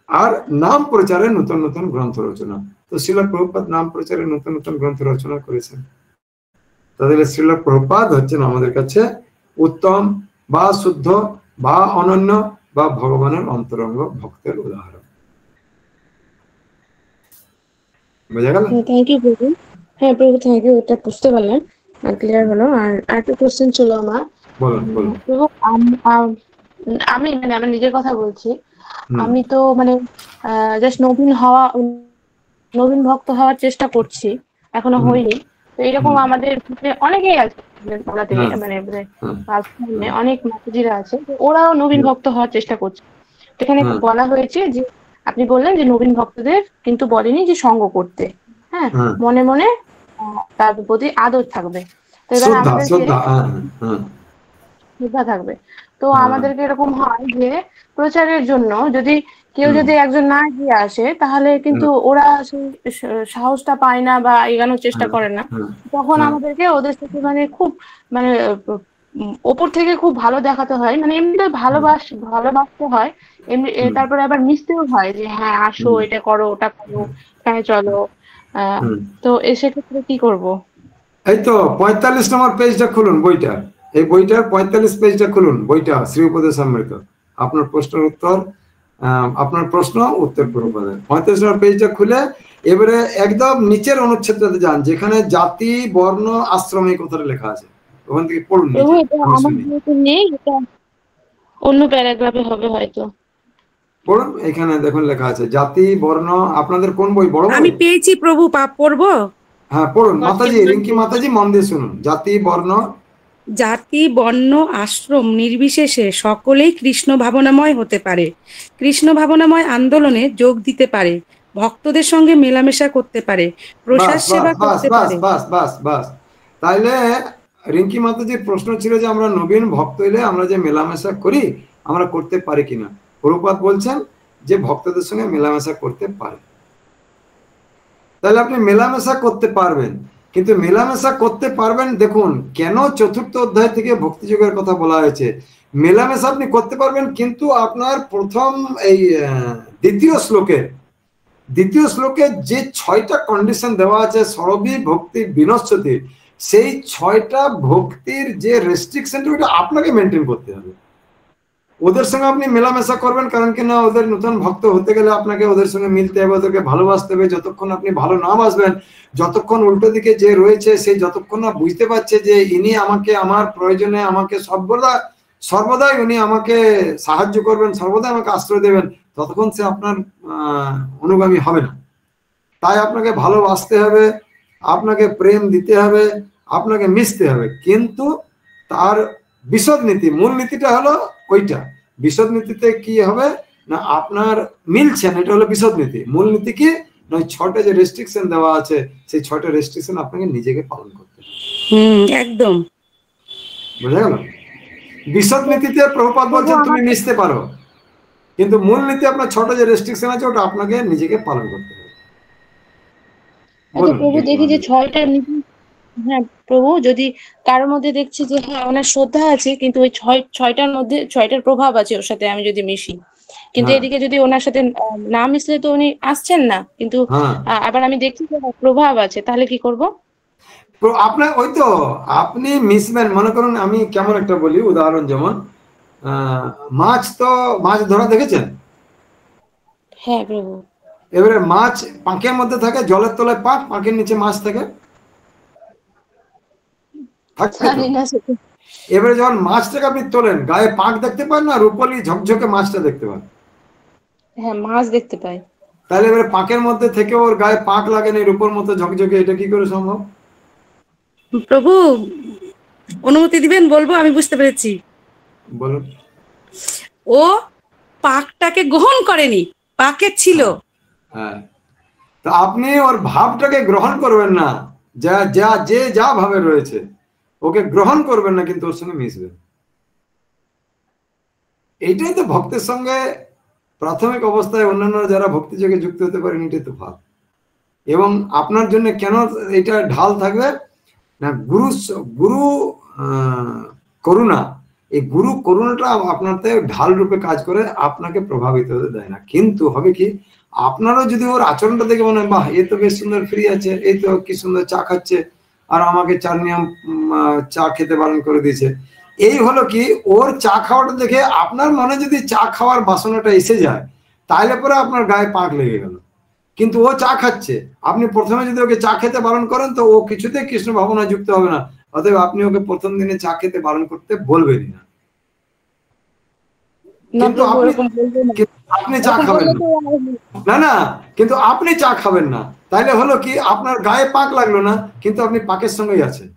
আর নাম প্রচারে নতুন নতুন গ্রন্থ রচনা। তো শ্রীল প্রভুপাদ নাম প্রচারে নতুন নতুন গ্রন্থ রচনা করেছেন। তাহলে শ্রীল প্রভুপাদ হচ্ছেন আমাদের কাছে উত্তম বা শুদ্ধ বা অনন্য বা ভগবানের অন্তরঙ্গ ভক্তের উদাহরণ। বোঝা গেল? থ্যাংক ইউ প্রভু। হ্যাঁ প্রভু, থ্যাংক ইউ, এটা বুঝতে পারলাম, ক্লিয়ার হলো। আর একটা কোশ্চেন ছিল আমার। বলুন বলুন। প্রভু, আমি মানে আমার নিজের কথা বলছি। আমি তো মানে জাস্ট নবীন ভক্ত হওয়ার চেষ্টা করছি, এখনো হইনি। তো এরকম আমাদের অনেকেই আছে, মানে অনেক মাতাজিরা আছে, ওরাও নবীন ভক্ত হওয়ার চেষ্টা করছে। এখানে বলা হয়েছে যে আপনি বললেন যে নবীন ভক্তদের কিন্তু বলেনি যে সঙ্গ করতে, হ্যাঁ, মনে মনে তার প্রতি আদর থাকবে। তো এবার আমাদের শ্রদ্ধা থাকবে। তো আমাদেরকে এরকম হয় যে প্রচারের জন্য যদি কেউ যদি একজন না গিয়ে আসে, তাহলে কিন্তু ওরা সাহসটা পায় না বা এগানোর চেষ্টা করে না। তখন আমাদেরকে ওদের সাথে মানে খুব মানে ওপর থেকে খুব ভালো দেখাতে হয়, মানে এমনিতে ভালোবাসতে হয়, এমনি তারপরে আবার মিশতেও হয় যে হ্যাঁ আসো, এটা করো, ওটা করো, এখানে চলো। তো সেক্ষেত্রে কি করব? এই তো 45 নম্বর পেজটা খুলুন, বইটা, এই বইটার 45 পেজটা খুলুন, বইটা শ্রী উপদেশামৃত। আপনার প্রশ্নের উত্তর, আপনার প্রশ্ন উত্তর প্রভুপাদের 45 নম্বর পেজটা খুলে এবারে একদম নিচের অনুচ্ছেদটাতে যান, যেখানে জাতি বর্ণ আশ্রম এই কথাটা লেখা আছে, ওখান থেকে পড়ুন। অন্য প্যারাগ্রাফে হবে হয়তো, পড়ুন। এখানে দেখুন লেখা আছে জাতি বর্ণ। আপনাদের কোন বই? বড় বই? আমি পেয়েছি প্রভু, পড়বো? হ্যাঁ পড়ুন মাতাজি, রিঙ্কি মাতাজি মন দিয়ে শুনুন। জাতি বর্ণ আশ্রম নির্বিশেষে সকলেই কৃষ্ণ ভাবনাময় হতে পারে, কৃষ্ণ ভাবনাময় আন্দোলনে যোগ দিতে পারে, ভক্তদের সঙ্গে মেলামেশা করতে পারে, প্রসাদ সেবা করতে পারে। বাস। তাইলে রিঙ্কি মাতাজির প্রশ্ন ছিল যে আমরা নবীন ভক্ত হইলে আমরা যে মেলামেশা করি আমরা করতে পারি কিনা। প্রভুপাদ বলছেন যে ভক্তদের সঙ্গে মেলামেশা করতে পারে। তাহলে আপনি মেলামেশা করতে পারবেন, কিন্তু মেলামেশা করতে পারবেন, দেখুন কেন চতুর্থ অধ্যায় থেকে ভক্তিযোগের কথা বলা হয়েছে। মেলামেশা আপনি করতে পারবেন, কিন্তু আপনার প্রথম এই দ্বিতীয় শ্লোকে যে 6টা কন্ডিশন দেওয়া আছে সরবি ভক্তি বিনশ্বতি, সেই 6টা ভক্তির যে রেস্ট্রিকশন ওটা আপনাকে মেনটেন করতে হবে। ওদের সঙ্গে আপনি মেলামেশা করবেন, কারণ কি না ওদের নতুন ভক্ত হতে গেলে আপনাকে ওদের সঙ্গে মিলতে হবে, ওদেরকে ভালোবাসতে হবে। যতক্ষণ আপনি ভালো না বাসবেন, যতক্ষণ উল্টো দিকে যে রয়েছে সেই যতক্ষণ না বুঝতে পারছে যে ইনি আমাকে আমার প্রয়োজনে আমাকে সর্বদাই উনি আমাকে সাহায্য করবেন, সর্বদাই আমাকে আশ্রয় দেবেন, ততক্ষণ সে আপনার অনুগামী হবে না। তাই আপনাকে ভালোবাসতে হবে, আপনাকে প্রেম দিতে হবে, আপনাকে মিশতে হবে, কিন্তু তার বিশদ নীতি, মূল নীতিটা হলো ওইটা। বিশদ নীতিতে কি হবে না, আপনার মিলছে না, এটা হলো বিশদ নীতি। মূল নীতি কি না, ওই 6টা যে রেস্ট্রিকশন দেওয়া আছে সেই 6টা রেস্ট্রিকশন আপনাকে নিজেকে পালন করতে হবে। একদম বোঝা গেল? বিশদ নীতিতে প্রভুপাদ বলছেন তুমি মিশতে পারো, কিন্তু মূল নীতি আপনার 6টা যে রেস্ট্রিকশন আছে ওটা আপনাকে নিজেকে পালন করতে হবে। আচ্ছা প্রভু, দেখি যে 6টা নীতি, হ্যাঁ প্রভু, যদি কারোর মধ্যে দেখছি যে হ্যাঁ ওনার শ্রদ্ধা আছে, কিন্তু ওই 6টার মধ্যে 6টার প্রভাব আছে ওর সাথে, আমি যদি মিশি, কিন্তু এদিকে যদি ওনার সাথে না মিশলে তো উনি আসছেন না, কিন্তু আবার আমি দেখছি যে প্রভাব আছে, তাহলে কি করব? আপনার ওই তো আপনি মিশবেন। মনে করুন আমি কেমন একটা বলি উদাহরণ, যেমন মাছ ধরা দেখেছেন? হ্যাঁ প্রভু। এবারে মাছ পাঁকের মধ্যে থাকে, জলের তলায় পাঁক, পাঁকের নিচে মাছ থাকে। এবারে যখন মাছটাকে আপনি তোলেন, গায়ে পাঁক দেখতে পান না, রূপলি ঝকঝকে মাছটা দেখতে পান? হ্যাঁ মাছ দেখতে পাই। তাহলে এবারে পাঁকের মধ্যে থেকে ওর গায়ে পাঁক লাগে না, রূপোর মতো ঝকঝকে, এটা কি করে সম্ভব? প্রভু অনুমতি দিবেন, বলবো, আমি বুঝতে পেরেছি। বলুন। ও পাকটাকে গ্রহণ করেনি, পাকে ছিল। হ্যাঁ, তা আপনি ওর ভাবটাকে গ্রহণ করবেন না, যা ভাবে রয়েছে ওকে গ্রহণ করবেন না, কিন্তু ওর সঙ্গে মিশবেন। এইটাই তো ভক্তের সঙ্গে প্রাথমিক অবস্থায় অন্যান্য যারা ভক্তি যোগে যুক্ত হতে পারেন, এটাই তো ভাব। এবং আপনার জন্য কেন এটা ঢাল থাকবে না, গুরু করুণা, এই গুরু করুণাটা আপনাতে ঢাল রূপে কাজ করে, আপনাকে প্রভাবিত হতে দেয় না। কিন্তু হবে কি, আপনারও যদি ওর আচরণটা দেখে মনে হয় বাহ এ তো বেশ সুন্দর ফ্রি আছে, এই তো কি সুন্দর চা খাচ্ছে, আর আমাকে 4 নিয়ম চা খেতে বারণ করে দিয়েছে, এই হলো কি, ওর চা খাওয়াটা দেখে আপনার মনে যদি চা খাওয়ার বাসনাটা এসে যায়, তাহলে পরে আপনার গায়ে পাক লেগে গেল। কিন্তু ও চা খাচ্ছে, আপনি প্রথমে যদি ওকে চা খেতে বারণ করেন, তো ও কিছুতেই কৃষ্ণ ভাবনায় যুক্ত হবে না, অতএব আপনি ওকে প্রথম দিনে চা খেতে বারণ করতে বলবেনই না। কিন্তু আপনি চা খাবেন না, কিন্তু আপনি চা খাবেন না, তাইলে হলো কি, আপনার গায়ে পাক লাগলো না, কিন্তু আপনি পাকের সঙ্গেই আছেন।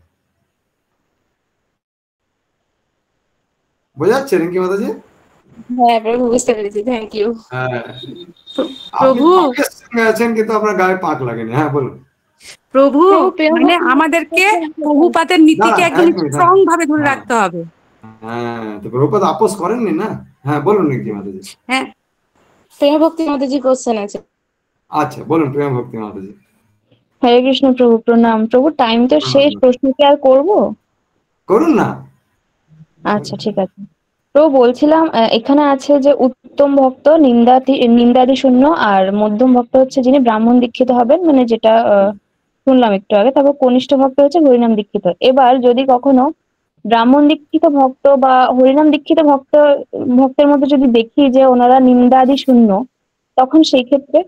বোঝাচ্ছে রিঙ্কি মাতাজি? হ্যাঁ প্রভু, বুঝতে পেরেছি, থ্যাংক ইউ। হ্যাঁ, প্রভু পাকের সঙ্গে আছেন, কিন্তু আপনার গায়ে পাক লাগেনি। হ্যাঁ বলুন। প্রভু মানে আমাদেরকে প্রভুপাদের নীতিকে একদম স্ট্রং ভাবে ধরে রাখতে হবে। হ্যাঁ, তো প্রভুপাদ আপোস করেননি না। হ্যাঁ বলুন রিঙ্কি মাতাজি। হ্যাঁ, প্রেম ভক্তি মাতাজি কোশ্চেন আছে। আচ্ছা বলুন প্রেম ভক্তি মাতাজি। হরে কৃষ্ণ প্রভু, প্রণাম প্রভু। টাইম তো শেষ, প্রশ্ন কি আর করবো? করুন না। আচ্ছা ঠিক আছে প্রভু, বলছিলাম এখানে আছে যে উত্তম ভক্ত নিন্দাদি শূন্য, আর মধ্যম ভক্ত হচ্ছে যিনি ব্রাহ্মণ দীক্ষিত হবেন, মানে যেটা শুনলাম একটু আগে। তারপর কনিষ্ঠ ভক্ত হচ্ছে হরিনাম দীক্ষিত। এবার যদি কখনো ব্রাহ্মণ দীক্ষিত ভক্ত বা হরিনাম দীক্ষিত ভক্তের মধ্যে যদি দেখি যে ওনারা নিন্দাদি শূন্য, তখন সেই ক্ষেত্রে?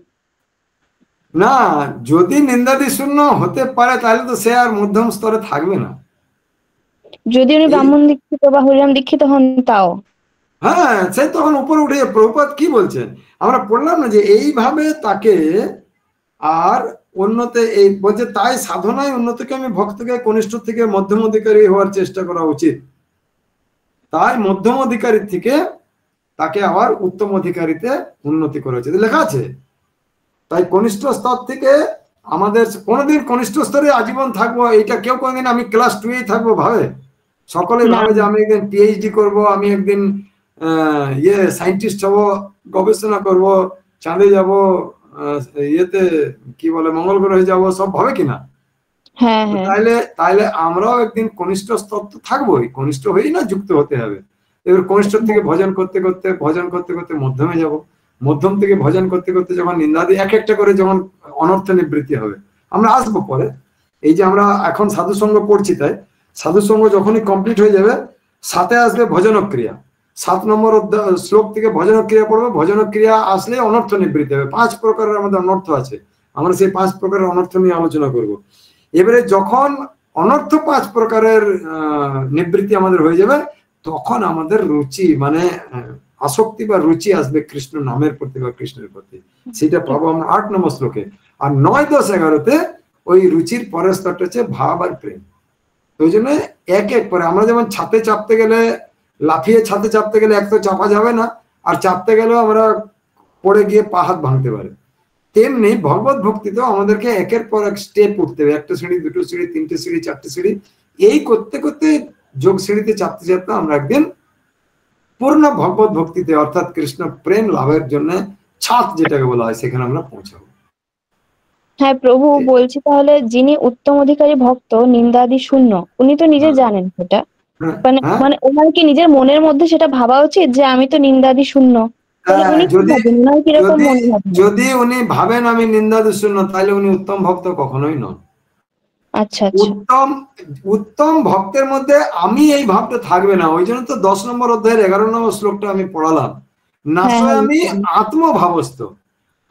না, যদি নিন্দাদি শূন্য হতে পারে তাহলে তো সে আর মধ্যম স্তরে থাকবে না। যদি উনি ব্রাহ্মণ দীক্ষিত বা হরিনাম দীক্ষিত হন তাও? হ্যাঁ, সে তখন উপরে উঠে। প্রভুপাদ কি বলছেন আমরা পড়লাম না, যে এইভাবে তাকে আর উন্নতে, এই বলছে তাই সাধনায় উন্নতিকে আমি ভক্তকে কনিষ্ঠ থেকে মধ্যম অধিকারী হওয়ার চেষ্টা করা উচিত। তাই মধ্যম অধিকারী থেকে তাকে আবার উত্তম অধিকারীতে উন্নতি করা উচিত, লেখা আছে। তাই কনিষ্ঠ স্তর থেকে আমাদের কোনোদিন কনিষ্ঠ স্তরে আজীবন থাকবো, এটা কেউ কোনোদিন আমি ক্লাস 2-এই থাকবো ভাবে? সকলে ভাবে যে আমি একদিন পিএইচডি করব, আমি একদিন সায়েন্টিস্ট হব, গবেষণা করব, চাঁদে যাব, ইয়েতে কি বলে মঙ্গল গ্রহে যাব, সব ভাবে কিনা? তাইলে আমরাও একদিন কনিষ্ঠ স্তর তো থাকবোই, কনিষ্ঠ হয়েই না যুক্ত হতে হবে। এবার কনিষ্ঠ থেকে ভজন করতে করতে মধ্যমে যাব, মধ্যম থেকে ভজন করতে করতে যখন নিন্দাদি এক একটা করে যখন অনর্থ নিবৃত্তি হবে, আমরা আসবো পরে। এই যে আমরা এখন সাধু সঙ্গ পড়ছি, তাই সাধু সঙ্গ যখনই কমপ্লিট হয়ে যাবে, সাথে আসবে ভজনক্রিয়া। 7 নম্বর শ্লোক থেকে ভজনক্রিয়া পড়বে। ভজনক্রিয়া আসলে অনর্থ নিবৃত্তি হবে। 5 প্রকারের আমাদের অনর্থ আছে, আমরা সেই 5 প্রকারের অনর্থ নিয়ে আলোচনা করব। এবারে যখন অনর্থ 5 প্রকারের নিবৃত্তি আমাদের হয়ে যাবে, তখন আমাদের রুচি মানে আসক্তি বা রুচি আসবে কৃষ্ণ নামের প্রতি বা কৃষ্ণের প্রতি, সেটা পাবো আমরা 8 নম্বর শ্লোকে। আর 9, 10, 11-তে ওই রুচির পরের স্তরটা হচ্ছে ভাব আর প্রেম। ওই জন্য এক এক করে আমরা যেমন ছাতে চাপতে গেলে, লাফিয়ে ছাতে চাপতে গেলে এক তো চাপা যাবে না, আর চাপতে গেলেও আমরা পড়ে গিয়ে পা হাত ভাঙতে পারে, তেমনি ভগবত ভক্তিতেও আমাদেরকে একের পর এক স্টেপ উঠতে হবে। একটা সিঁড়ি, দুটো সিঁড়ি, তিনটে সিঁড়ি, চারটে সিঁড়ি, এই করতে করতে যোগ সিঁড়িতে চাপতে চাপতে আমরা একদিন পূর্ণ ভগবত ভক্তিতে অর্থাৎ কৃষ্ণ প্রেম লাভের জন্য ছাদ যেটাকে বলা হয় সেখানে আমরা পৌঁছাবো। হ্যাঁ প্রভু, বলছি তাহলে যিনি উত্তম অধিকারী ভক্ত নিন্দাদি শূন্য, উনি তো নিজে জানেন সেটা, মানে মানে ওনার কি নিজের মনের মধ্যে সেটা ভাবা উচিত যে আমি তো নিন্দাদি শূন্য? যদি উনি ভাবেন আমি নিন্দাদি শূন্য, তাহলে উনি উত্তম ভক্ত কখনোই নন। আচ্ছা, উত্তম ভক্তের মধ্যে আমি এই ভাবটা থাকবে না। ওই জন্য তো 10 নম্বর অধ্যায়ের 11 নম্বর শ্লোকটা আমি পড়ালাম, নাসয় আমি আত্মভাবস্থ।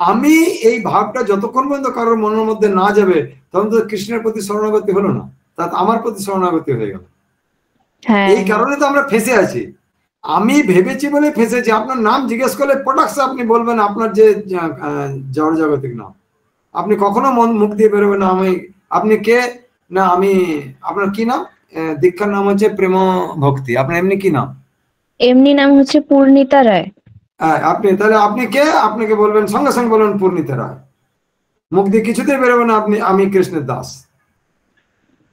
আমি এই ভাবটা যতক্ষণ পর্যন্ত কারোর মনের মধ্যে না যাবে তখন তো কৃষ্ণের প্রতি শরণাগতি হলো না, তা আমার প্রতি শরণাগতি হয়ে গেল। এই কারণে তো আমরা ফেঁসে আছি। আমি ভেবেছি বলে ফেঁসেছি। আপনার নাম জিজ্ঞেস করলে পটাক্সে আপনি বলবেন আপনার যে জড় জাগতিক নাম, আপনি কখনো মুখ দিয়ে বেরোবেন না আমি আপনি কে, না আমি আপনার কি নাম, দীক্ষার নাম হচ্ছে প্রেম ভক্তি, আপনার এমনি কি নাম? এমনি নাম হচ্ছে পূর্ণিতা রায়। আপনি তাহলে আপনি কে, আপনাকে বলবেন সঙ্গে সঙ্গে বলবেন পূর্ণিতা রায়, মুখ দিয়ে কিছুতেই বেরোবে না আপনি আমি কৃষ্ণের দাস।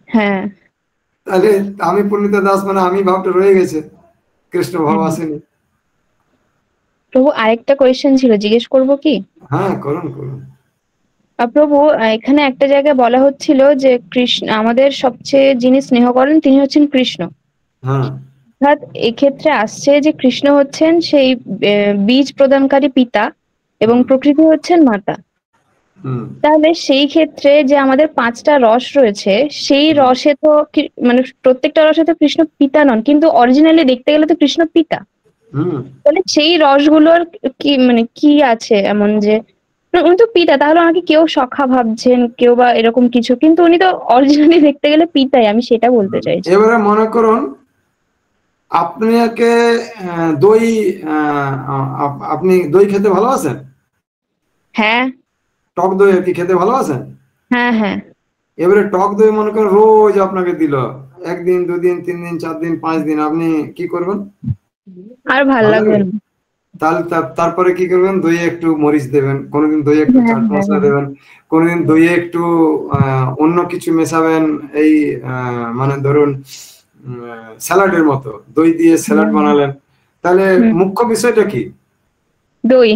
হ্যাঁ, তাহলে আমি পূর্ণিতা দাস মানে আমি ভাবটা রয়ে গেছে, কৃষ্ণ ভাব আসেনি। প্রভু আরেকটা কোয়েশ্চেন ছিল, জিজ্ঞেস করব কি? হ্যাঁ করুন করুন। প্রভু এখানে একটা জায়গায় বলা হচ্ছিল যে কৃষ্ণ আমাদের সবচেয়ে যিনি স্নেহ করেন তিনি হচ্ছেন কৃষ্ণ। হ্যাঁ, অর্থাৎ এক্ষেত্রে আসছে যে কৃষ্ণ হচ্ছেন সেই বীজ প্রদানকারী পিতা এবং প্রকৃতি হচ্ছেন মাতা। তাহলে সেই ক্ষেত্রে যে আমাদের 5টা রস রয়েছে, সেই রসে তো মানে প্রত্যেকটা রসে তো কৃষ্ণ পিতা নন, কিন্তু অরিজিনালি দেখতে গেলে তো কৃষ্ণ পিতা। তাহলে সেই রসগুলোর কি মানে কি আছে এমন যে উনি তো পিতা, তাহলে ওনাকে কেউ সখা ভাবছেন, কেউ বা এরকম কিছু, কিন্তু উনি তো অরিজিনালি দেখতে গেলে পিতাই, আমি সেটা বলতে চাইছি। এবারে মনে করুন আপনাকে দই, আপনি দই খেতে ভালোবাসেন? হ্যাঁ। টক দই আর কি খেতে ভালোবাসেন? হ্যাঁ হ্যাঁ। এবারে টক দই মনে করেন রোজ আপনাকে দিল, 1 দিন 2 দিন 3 দিন 4 দিন 5 দিন, আপনি কি করবেন? আর ভালো লাগবে না। তাহলে তারপরে কি করবেন? দইয়ে একটু মরিচ দেবেন, কোনদিন দইয়ে একটু চাট মশলা দেবেন, কোনদিন দইয়ে একটু অন্য কিছু মেশাবেন, এই মানে ধরুন স্যালাডের মতো দই দিয়ে স্যালাড বানালেন, তাহলে মুখ্য বিষয়টা কি? দই।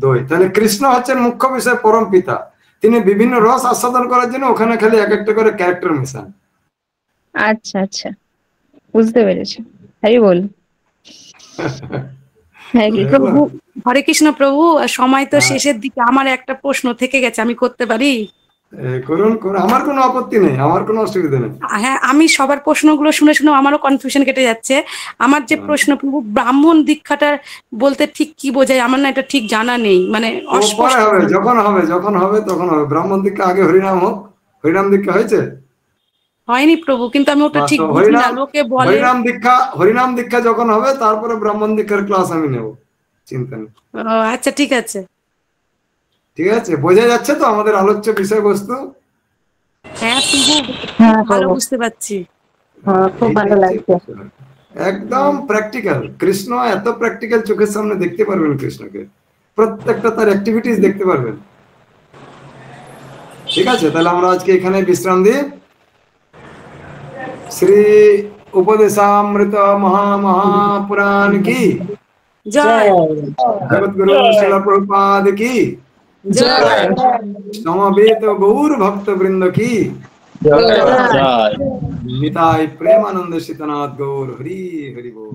দই। তাহলে কৃষ্ণ হচ্ছেন মুখ্য বিষয়, পরম পিতা। তিনি বিভিন্ন রস আস্বাদন করার জন্য ওখানে খালি এক একটা করে ক্যারেক্টার মেশান। আচ্ছা আচ্ছা, বুঝতে পেরেছি। হরি বল। প্রভু হরে কৃষ্ণ। প্রভু সময় তো শেষের দিকে, আমার একটা প্রশ্ন থেকে গেছে, আমি করতে পারি? করুন করুন, আমার কোনো আপত্তি নেই, আমার কোনো অসুবিধা নেই। হ্যাঁ, আমি সবার প্রশ্নগুলো শুনে শুনে আমারও কনফিউশন কেটে যাচ্ছে। আমার যে প্রশ্ন, প্রভু ব্রাহ্মণ দীক্ষাটা বলতে ঠিক কি বোঝায়, আমার না এটা ঠিক জানা নেই, মানে অস্পষ্ট। যখন হবে তখন হবে। ব্রাহ্মণ দীক্ষা আগে হরিনাম হোক। হরিনাম দীক্ষা হয়েছে? হয়নি প্রভু, কিন্তু আমি ওটা ঠিক বুঝি না, লোকে বলে। হরিনাম দীক্ষা যখন হবে তারপরে ব্রাহ্মণ দীক্ষার ক্লাস আমি নেব, চিন্তা নেই। আচ্ছা ঠিক আছে। ঠিক আছে, বোঝা যাচ্ছে তো আমাদের আলোচ্য বিষয়বস্তু? হ্যাঁ প্রভু, ভালো বুঝতে পারছি। খুব ভালো লাগছে। একদম প্র্যাকটিক্যাল। কৃষ্ণ এত প্র্যাকটিক্যাল, চোখের সামনে দেখতে পারবেন কৃষ্ণকে, প্রত্যেকটা তার অ্যাক্টিভিটিস দেখতে পারবেন। ঠিক আছে, তাহলে আমরা আজকে এখানে বিশ্রাম দিই। শ্রী উপদেশামৃত মহাপুরাণ কি জয়। জগৎগুরু শ্রীল প্রভুপাদ কি জয়। সমবেত গৌর ভক্ত বৃন্দ কি নিতাই প্রেমানন্দ সীতানাথ গৌর হরি হরি বল।